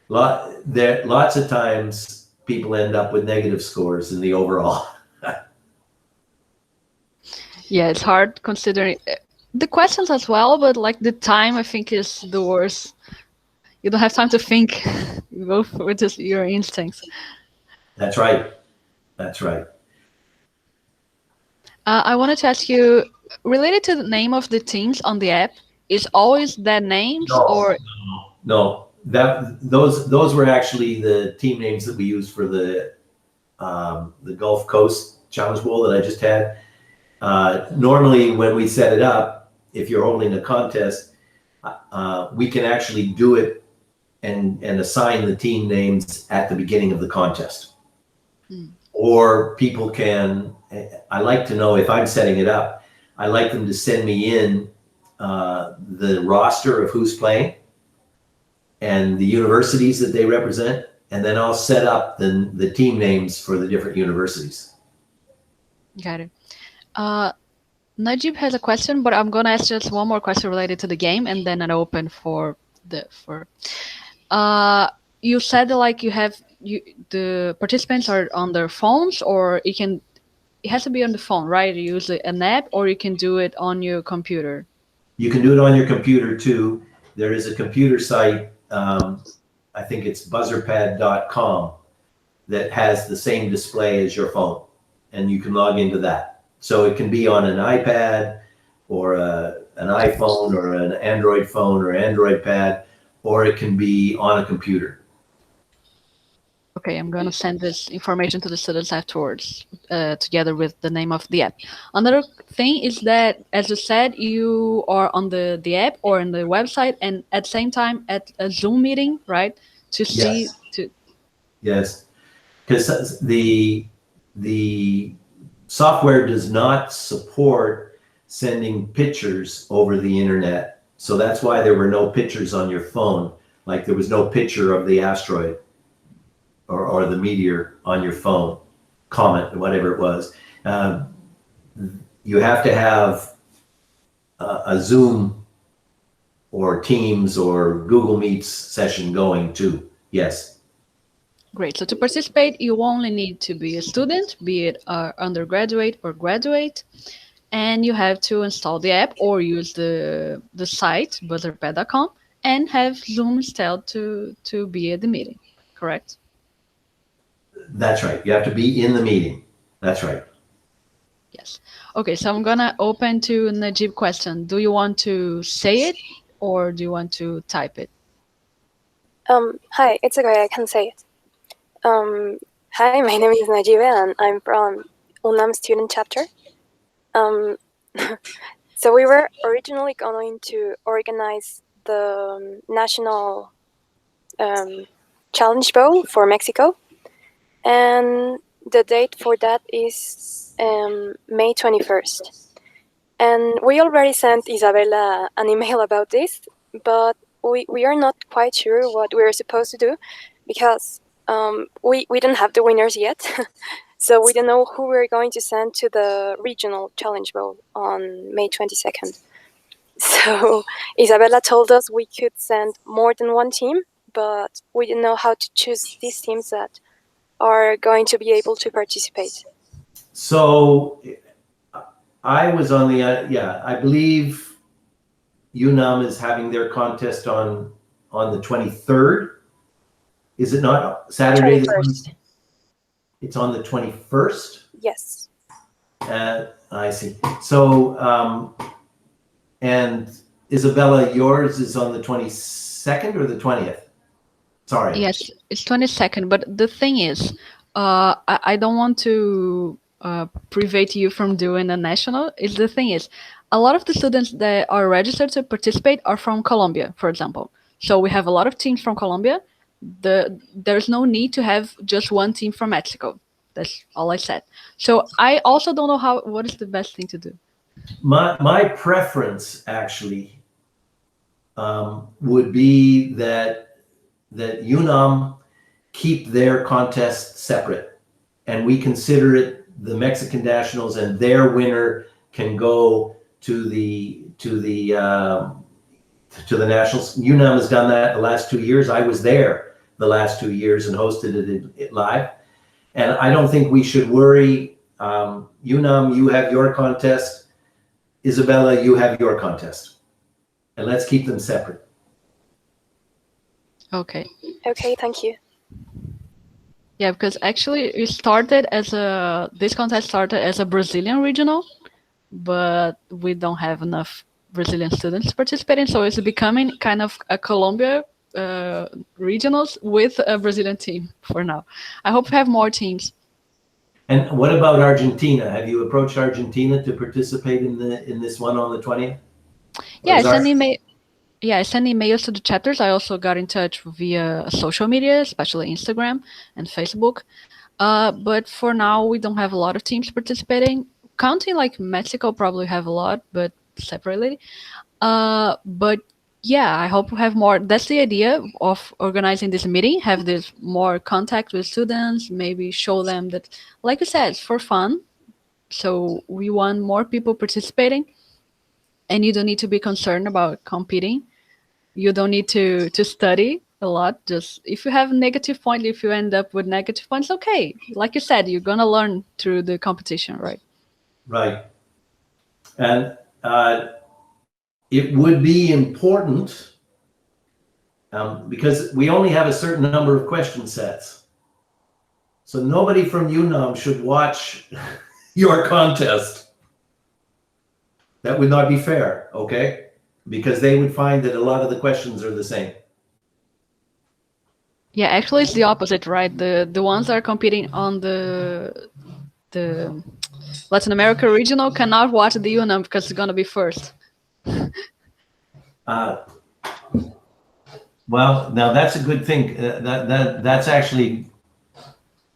Lots of times people end up with negative scores in the overall. Yeah, it's hard considering the questions as well, but like the time I think is the worst. You don't have time to think. You go with just your instincts. That's right. That's right. I wanted to ask you, related to the name of the teams on the app, is always their names or? No, those were actually the team names that we used for the Gulf Coast Challenge Bowl that I just had. Normally, when we set it up, if you're holding a contest, we can actually do it and assign the team names at the beginning of the contest. Or people can, I like to know if I'm setting it up, I like them to send me in the roster of who's playing and the universities that they represent, and then I'll set up the team names for the different universities. Got it. Najib has a question, but I'm gonna ask just one more question related to the game, and then I'll open for. You said like the participants are on their phones, or it has to be on the phone, right? You use an app, or you can do it on your computer. You can do it on your computer too. There is a computer site, I think it's buzzerpad.com, that has the same display as your phone, and you can log into that. So it can be on an iPad or an iPhone or an Android phone or Android pad, or it can be on a computer. Okay, I'm going to send this information to the students afterwards, together with the name of the app. Another thing is that, as you said, you are on the app or on the website, and at the same time at a Zoom meeting, right? To see. Yes, because the software does not support sending pictures over the internet. So that's why there were no pictures on your phone. Like there was no picture of the asteroid or the meteor on your phone, comet, whatever it was. You have to have a Zoom or Teams or Google Meets session going too. Yes. Great. So to participate, you only need to be a student, be it undergraduate or graduate, and you have to install the app or use the site buzzerpad.com and have Zoom installed to be at the meeting. Correct? That's right. You have to be in the meeting. That's right. Yes. Okay, so I'm gonna open to Najib question. Do you want to say it or do you want to type it? Hi, it's okay, I can say it. Hi, my name is Najib and I'm from UNAM student chapter. Um, so we were originally going to organize the national Challenge Bowl for Mexico, and the date for that is May 21st. And we already sent Isabella an email about this, but we are not quite sure what we're supposed to do, because we don't have the winners yet. So we don't know who we're going to send to the regional Challenge Bowl on May 22nd. So Isabella told us we could send more than one team, but we didn't know how to choose these teams that are going to be able to participate. So I was on the, I believe UNAM is having their contest on the 23rd. Is it not Saturday? 21st. It's on the 21st? Yes. I see. So, and Isabella, yours is on the 22nd or the 20th? Sorry. Yes, it's 22nd. But the thing is, I don't want to prevent you from doing a national. The thing is, a lot of the students that are registered to participate are from Colombia, for example. So we have a lot of teams from Colombia. There's no need to have just one team from Mexico. That's all I said. So I also don't know what is the best thing to do. My preference actually would be that UNAM keep their contest separate, and we consider it the Mexican nationals, and their winner can go to the nationals. UNAM has done that the last 2 years. I was there the last 2 years and hosted it live, and I don't think we should worry. UNAM, you have your contest. Isabella, you have your contest, and let's keep them separate. Okay. Okay, thank you. Yeah, because actually this contest started as a Brazilian regional, but we don't have enough Brazilian students participating, so it's becoming kind of a Colombia regionals with a Brazilian team for now. I hope we have more teams. And what about Argentina? Have you approached Argentina to participate in this one on the 20th? Yeah, I send emails to the chapters. I also got in touch via social media, especially Instagram and Facebook. But for now, we don't have a lot of teams participating. Counting like Mexico, probably have a lot, but separately. But yeah, I hope we have more. That's the idea of organizing this meeting, have this more contact with students, maybe show them that, like you said, it's for fun. So we want more people participating, and you don't need to be concerned about competing. You don't need to study a lot. Just if you have a negative point, if you end up with negative points, okay. Like you said, you're gonna learn through the competition, right? Right. And it would be important because we only have a certain number of question sets. So nobody from UNAM should watch your contest. That would not be fair, okay? Because they would find that a lot of the questions are the same. Yeah, actually, it's the opposite, right? The ones that are competing on the Latin America regional cannot watch the UNAM because it's gonna be first. Well, now that's a good thing. That's actually,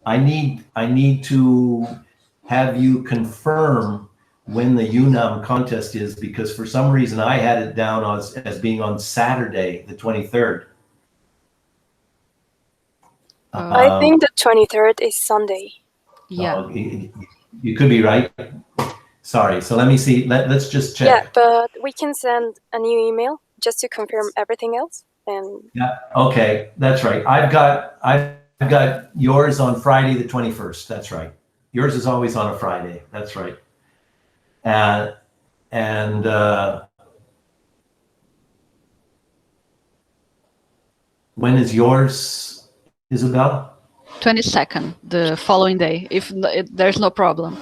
I need to have you confirm when the UNAM contest is, because for some reason I had it down as being on Saturday, the 23rd. I think the 23rd is Sunday. Yeah. You could be right. Sorry. So let me see. Let's just check. Yeah, but we can send a new email just to confirm everything else. And yeah. Okay, that's right. I've got yours on Friday the 21st. That's right. Yours is always on a Friday. That's right. And when is yours, Isabel? 22nd, the following day, if there's no problem.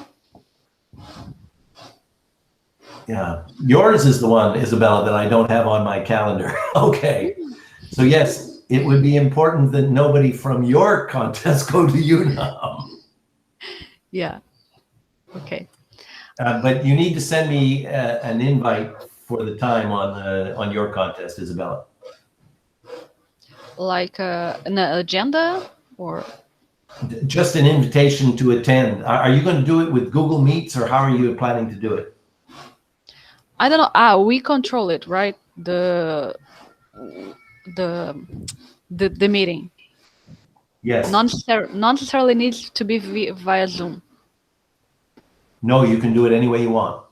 Yeah, yours is the one, Isabella, that I don't have on my calendar. Okay, so yes, it would be important that nobody from your contest go to UNAM. Yeah. Okay. But you need to send me an invite for the time on your contest, Isabella. Like an agenda or? Just an invitation to attend. Are you going to do it with Google Meets, or how are you planning to do it? I don't know. We control it, right? The meeting. Yes. Not necessarily needs to be via Zoom. No, you can do it any way you want.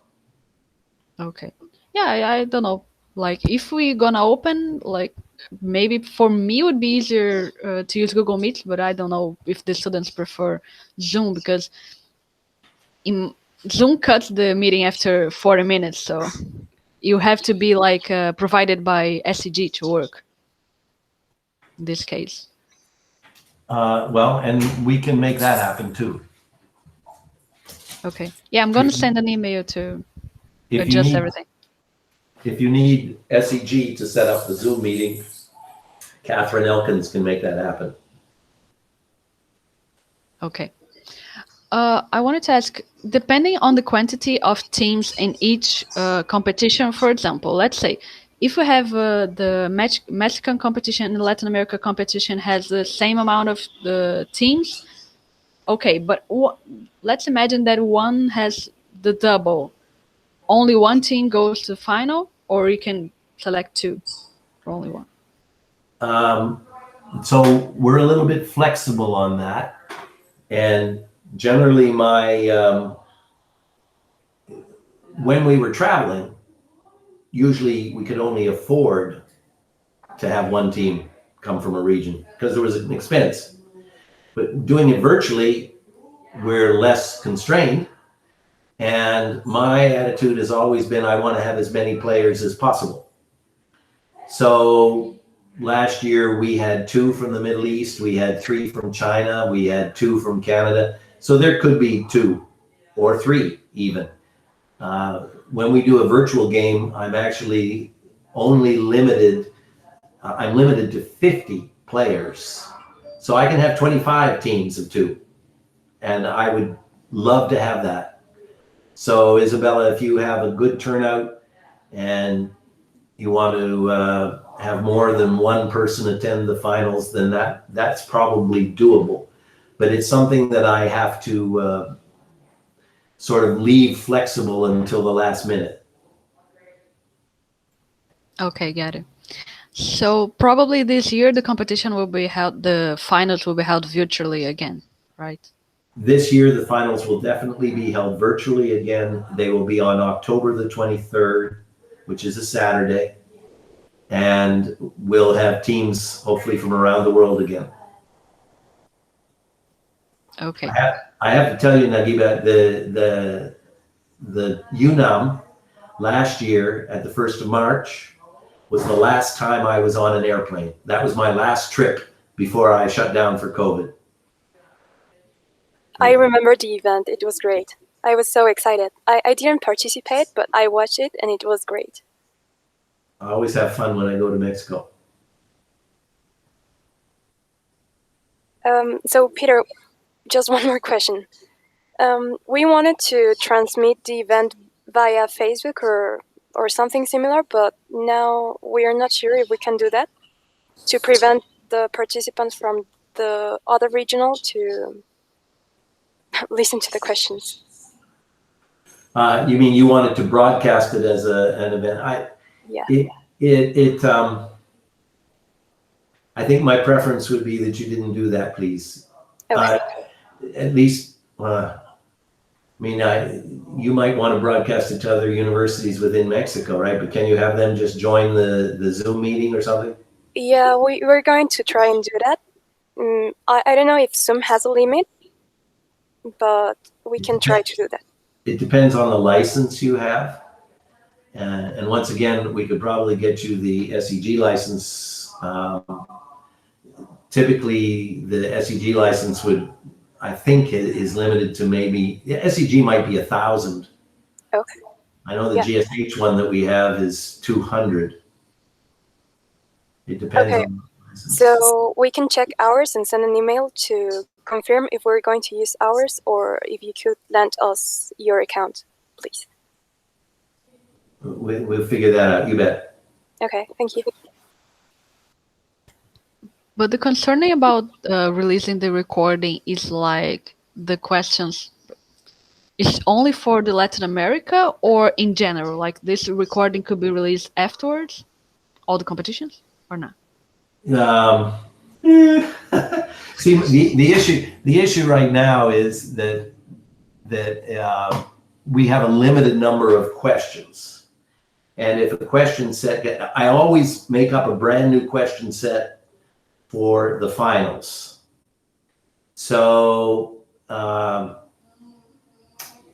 Okay. Yeah, I don't know. Like, if we gonna open, like, maybe for me it would be easier to use Google Meet, but I don't know if the students prefer Zoom, because Zoom cuts the meeting after 40 minutes, so you have to be like provided by SEG to work in this case. Well, and we can make that happen too. Okay. Yeah, I'm gonna send an email to adjust everything. If you need SEG to set up the Zoom meeting, Catherine Elkins can make that happen. Okay. I wanted to ask, depending on the quantity of teams in each competition, for example, let's say if we have the Mexican competition and the Latin America competition has the same amount of the teams, okay, but let's imagine that one has the double. Only one team goes to the final, or you can select two for only one? So we're a little bit flexible on that. And generally when we were traveling, usually we could only afford to have one team come from a region because there was an expense. But doing it virtually, we're less constrained. And my attitude has always been, I want to have as many players as possible. So last year we had 2 from the Middle East, we had 3 from China, we had 2 from Canada. So there could be 2 or 3 even. When we do a virtual game, I'm actually only limited. I'm limited to 50 players. So I can have 25 teams of 2. And I would love to have that. So Isabella, if you have a good turnout and you want to have more than one person attend the finals, then that's probably doable. But it's something that I have to sort of leave flexible until the last minute. Okay, got it. So probably this year the competition will be held, the finals will be held virtually again, right? This year, the finals will definitely be held virtually again. They will be on October the 23rd, which is a Saturday. And we'll have teams hopefully from around the world again. Okay. I have to tell you, Nagiba, the UNAM last year at the 1st of March was the last time I was on an airplane. That was my last trip before I shut down for COVID. I remember the event. It was great. I was so excited. I didn't participate, but I watched it and it was great. I always have fun when I go to Mexico. So Peter, just one more question. We wanted to transmit the event via Facebook or something similar, but now we are not sure if we can do that to prevent the participants from the other regional to listen to the questions. You mean you wanted to broadcast it as an event? Yeah. I think my preference would be that you didn't do that, please. Okay. At least, you might want to broadcast it to other universities within Mexico, right? But can you have them just join the Zoom meeting or something? Yeah, we're going to try and do that. I don't know if Zoom has a limit, but we can try to do that. It depends on the license you have. And once again, we could probably get you the SEG license. Typically, the SEG license I think is limited to maybe, SEG might be 1,000. Okay. I know the GSH one that we have is 200. It depends on the license. So we can check ours and send an email to confirm if we're going to use ours or if you could lend us your account. please. We'll figure that out. You bet. Okay, thank you. But the concerning about releasing the recording is like the questions is only for the Latin America or in general, like this recording could be released afterwards, all the competitions or not? See, the issue right now is that we have a limited number of questions, and if a question set, I always make up a brand new question set for the finals. So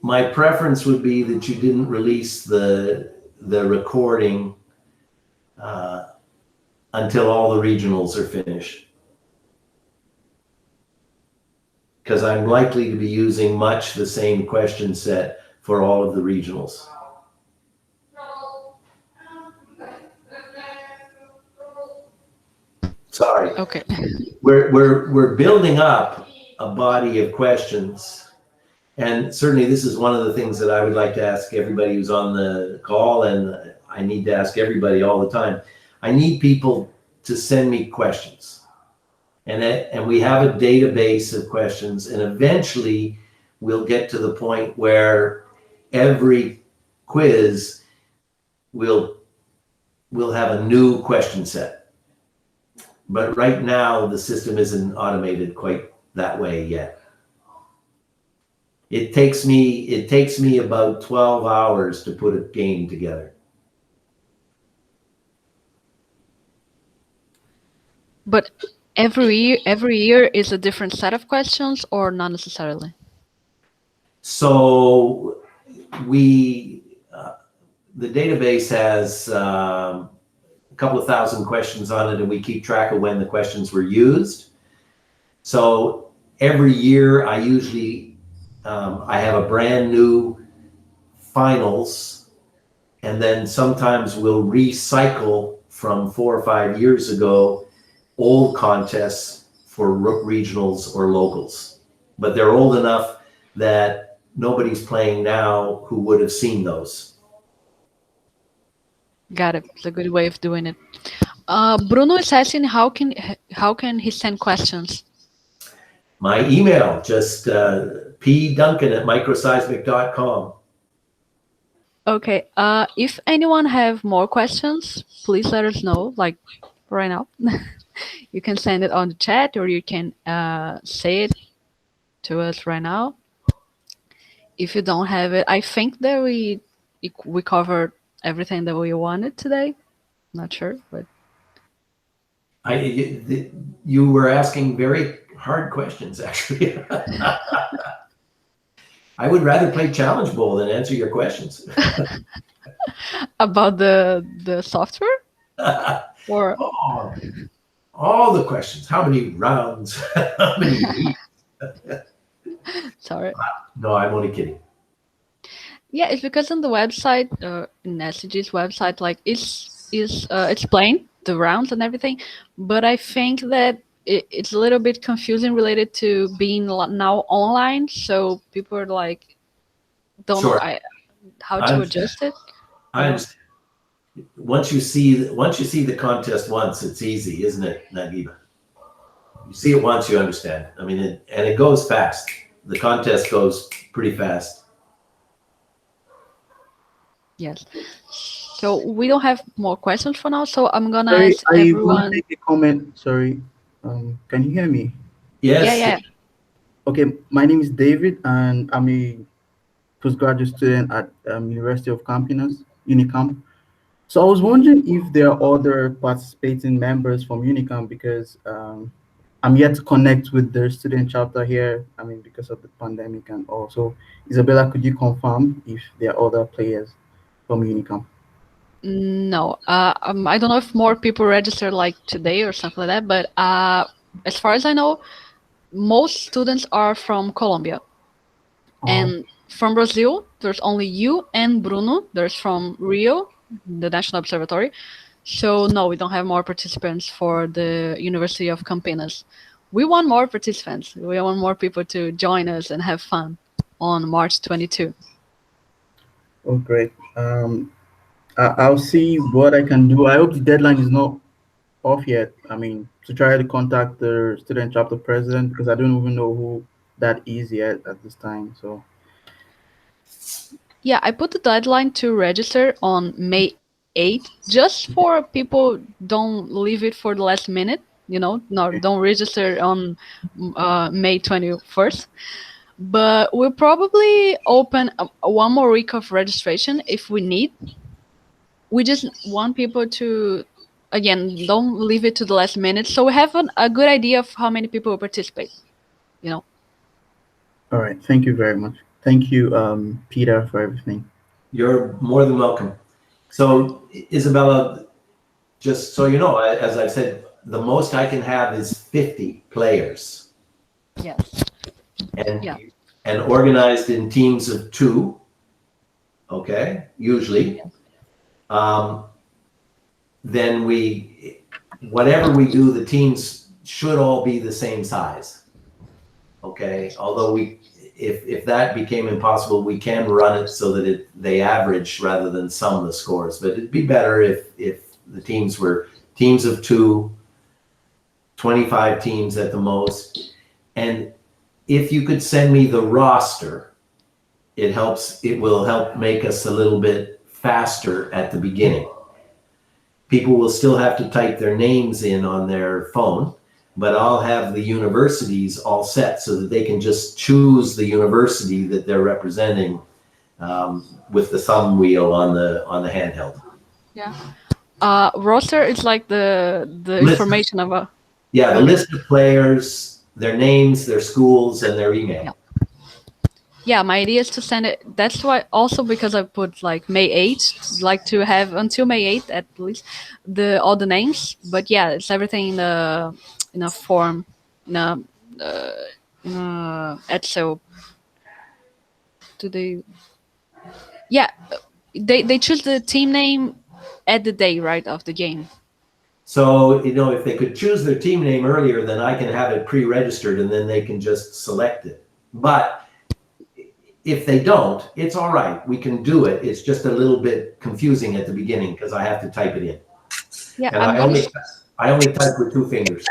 my preference would be that you didn't release the recording until all the regionals are finished, because I'm likely to be using much the same question set for all of the regionals. Sorry. Okay. We're building up a body of questions, and certainly this is one of the things that I would like to ask everybody who's on the call, and I need to ask everybody all the time. I need people to send me questions, and we have a database of questions, and eventually we'll get to the point where every quiz will have a new question set. But right now, the system isn't automated quite that way yet. It takes me about 12 hours to put a game together. But every year is a different set of questions, or not necessarily? So the database has a couple of thousand questions on it, and we keep track of when the questions were used. So every year I usually I have a brand new finals, and then sometimes we'll recycle from 4 or 5 years ago old contests for regionals or locals, but they're old enough that nobody's playing now who would have seen those. Got it. It's a good way of doing it. Bruno is asking how can he send questions? My email, just pduncan@microseismic.com. Okay. If anyone have more questions, please let us know. Like right now, you can send it on the chat, or you can say it to us right now. If you don't have it, I think that we covered everything that we wanted today. Not sure, but You were asking very hard questions, actually. I would rather play Challenge Bowl than answer your questions. about the software, or all the questions. How many rounds? How many weeks? sorry. No, I'm only kidding. Yeah, it's because on the website, in SEG's website, like it's plain the rounds and everything, but I think that it's a little bit confusing related to being now online, so people are like, don't Sure. know how to adjust it. I understand. Once you see the contest once, it's easy, isn't it, Nagiba? You see it once, you understand. I mean, it goes fast. The contest goes pretty fast. Yes. So we don't have more questions for now, so I'm gonna Sorry, ask I want everyone. to make a comment. Sorry. Can you hear me? Yes. Yeah. Okay, my name is David, and I'm a postgraduate student at University of Campinas, Unicamp. So I was wondering if there are other participating members from Unicamp, because I'm yet to connect with their student chapter here. I mean, because of the pandemic and also, Isabella, could you confirm if there are other players from Unicamp? No, I don't know if more people register like today or something like that, but as far as I know, most students are from Colombia. And from Brazil, there's only you and Bruno. There's from Rio, the National Observatory. So no, we don't have more participants for the University of Campinas. We want more participants. We want more people to join us and have fun on March 22. Oh, great. I'll see what I can do. I hope the deadline is not off yet. I mean, to try to contact the student chapter president because I don't even know who that is yet at this time. So, Yeah, I put the deadline to register on May 8th, just for people don't leave it for the last minute, no, don't register on May 21st. But we'll probably open one more week of registration if we need. We just want people to, again, don't leave it to the last minute. So we have a good idea of how many people will participate, you know. all right. Thank you very much. Thank you, Peter, for everything. You're more than welcome. So, Isabella, just so you know, as I've said, the most I can have is 50 players. Yes. And, Yeah. and organized in teams of 2, okay, usually. Then whatever we do, the teams should all be the same size. Okay, although if that became impossible, we can run it so that they average rather than sum the scores. But it'd be better if the teams were teams of 2, 25 teams at the most. And if you could send me the roster, it will help make us a little bit faster at the beginning. People will still have to type their names in on their phone, but I'll have the universities all set so that they can just choose the university that they're representing with the thumb wheel on the handheld. Yeah. Roster is like the information of a. Yeah, the Okay. list of players, their names, their schools, and their email. Yeah. Yeah, my idea is to send it. That's why also because I put like May 8th, like to have until May 8th at least all the names. But yeah, it's everything in a form, in a Excel. Do they? Yeah, they choose the team name at the day, right, of the game. So, if they could choose their team name earlier, then I can have it pre-registered and then they can just select it. But if they don't, it's all right. We can do it. It's just a little bit confusing at the beginning because I have to type it in. Yeah, And I only type with 2 fingers.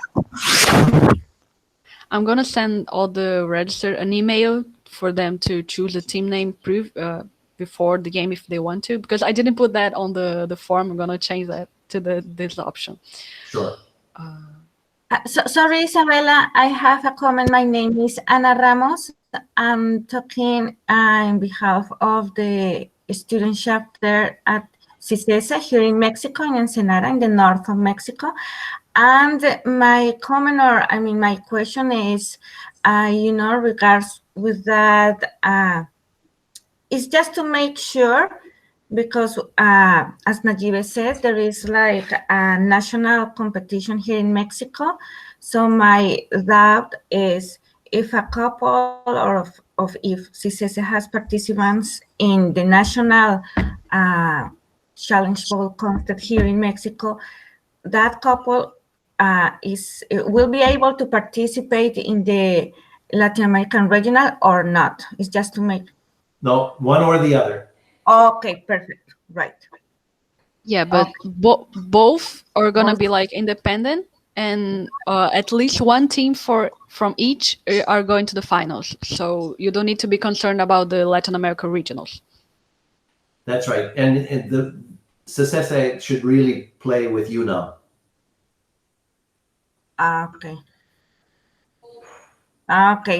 I'm gonna send all the register an email for them to choose a team name before the game if they want to, because I didn't put that on the form. I'm gonna change that to this option. Sure. Sorry, Isabella, I have a comment. My name is Ana Ramos. I'm talking on behalf of the student chapter at CICESA here in Mexico, in Ensenada, in the north of Mexico. And my comment, my question is, regards with that, it's just to make sure, because as Najibe said, there is like a national competition here in Mexico. So my doubt is if a couple or of if CICESA has participants in the national Challenge Bowl contest here in Mexico, that couple will be able to participate in the Latin American regional or not? It's just to make. No, one or the other. Okay, perfect. Right. Yeah, but both are gonna be like independent, and at least one team from each are going to the finals. So you don't need to be concerned about the Latin America regionals. That's right. And the CICESA should really play with UNAM. Okay.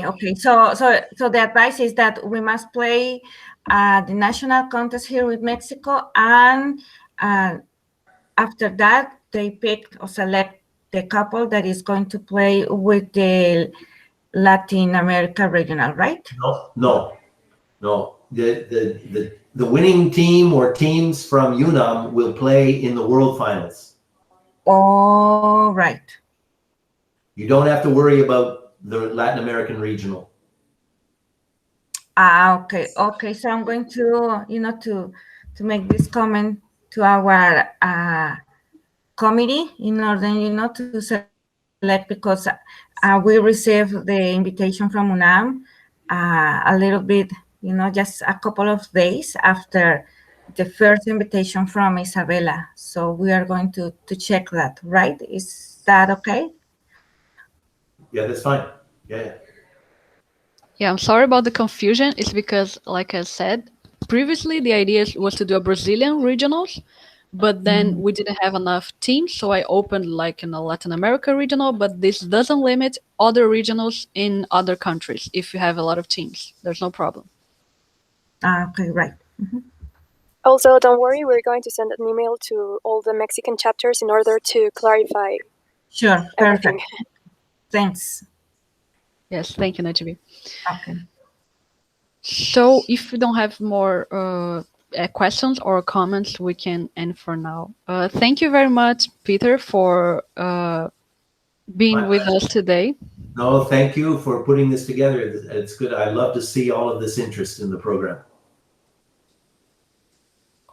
Okay. So the advice is that we must play the national contest here with Mexico, and after that they pick or select the couple that is going to play with the Latin America regional, right? No. The winning team or teams from UNAM will play in the World Finals. All right. You don't have to worry about the Latin American regional. Okay. So I'm going to, to make this comment to our committee in order, to select, because we received the invitation from UNAM a little bit just a couple of days after the first invitation from Isabella. So we are going to check that, right? Is that okay? Yeah, that's fine. Yeah. Yeah, I'm sorry about the confusion. It's because, like I said, previously the idea was to do a Brazilian regionals, but then we didn't have enough teams, so I opened like in a Latin America regional, but this doesn't limit other regionals in other countries. If you have a lot of teams, there's no problem. Okay, right. Also, don't worry, we're going to send an email to all the Mexican chapters in order to clarify Sure, everything. perfect. Thanks. Yes, thank you, Najib. Okay. So if we don't have more questions or comments, we can end for now. Thank you very much, Peter, for being My with pleasure. us today. No, thank you for putting this together. It's good. I love to see all of this interest in the program.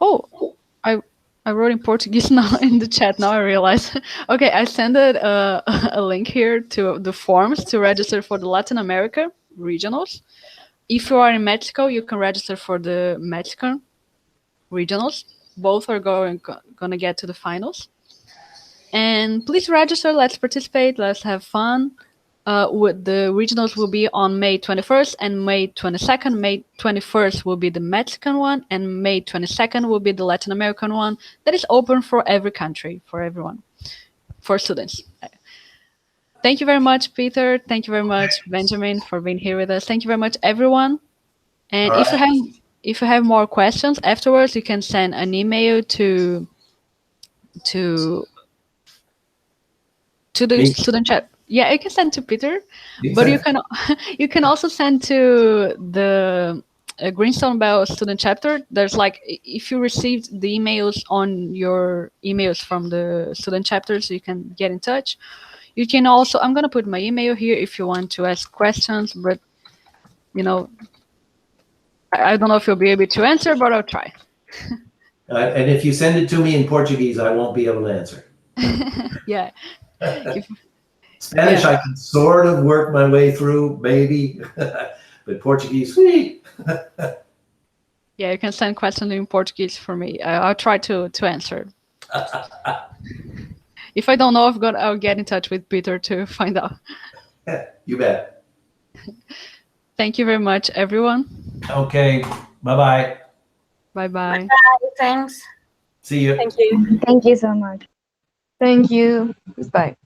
Oh, I wrote in Portuguese now in the chat. Now I realize. Okay, I sent a link here to the forms to register for the Latin America regionals. If you are in Mexico, you can register for the Mexican regionals. Both are gonna get to the finals. And please register. Let's participate. Let's have fun. With the regionals will be on May 21st and May 22nd. May 21st will be the Mexican one, and May 22nd will be the Latin American one. That is open for every country, for everyone, for students. Thank you very much, Peter. Thank you very much, Benjamin, for being here with us. Thank you very much, everyone. And All if right. you have more questions afterwards, you can send an email to the Me? student chat. Yeah, you can send to Peter, You but you said- can you can also send to the Greenstone Bell student chapter. There's like, if you received the emails on your emails from the student chapters, you can get in touch. You can also, I'm gonna put my email here if you want to ask questions, but I don't know if you'll be able to answer, but I'll try. and if you send it to me in Portuguese, I won't be able to answer. Yeah. Spanish, Yeah. I can sort of work my way through, maybe, but Portuguese, sweet. Yeah, you can send questions in Portuguese for me. I'll try to answer. If I don't know, I'll get in touch with Peter to find out. You bet. Thank you very much, everyone. Okay, bye-bye. Bye-bye. Thanks. See you. Thank you. Thank you so much. Thank you. Goodbye.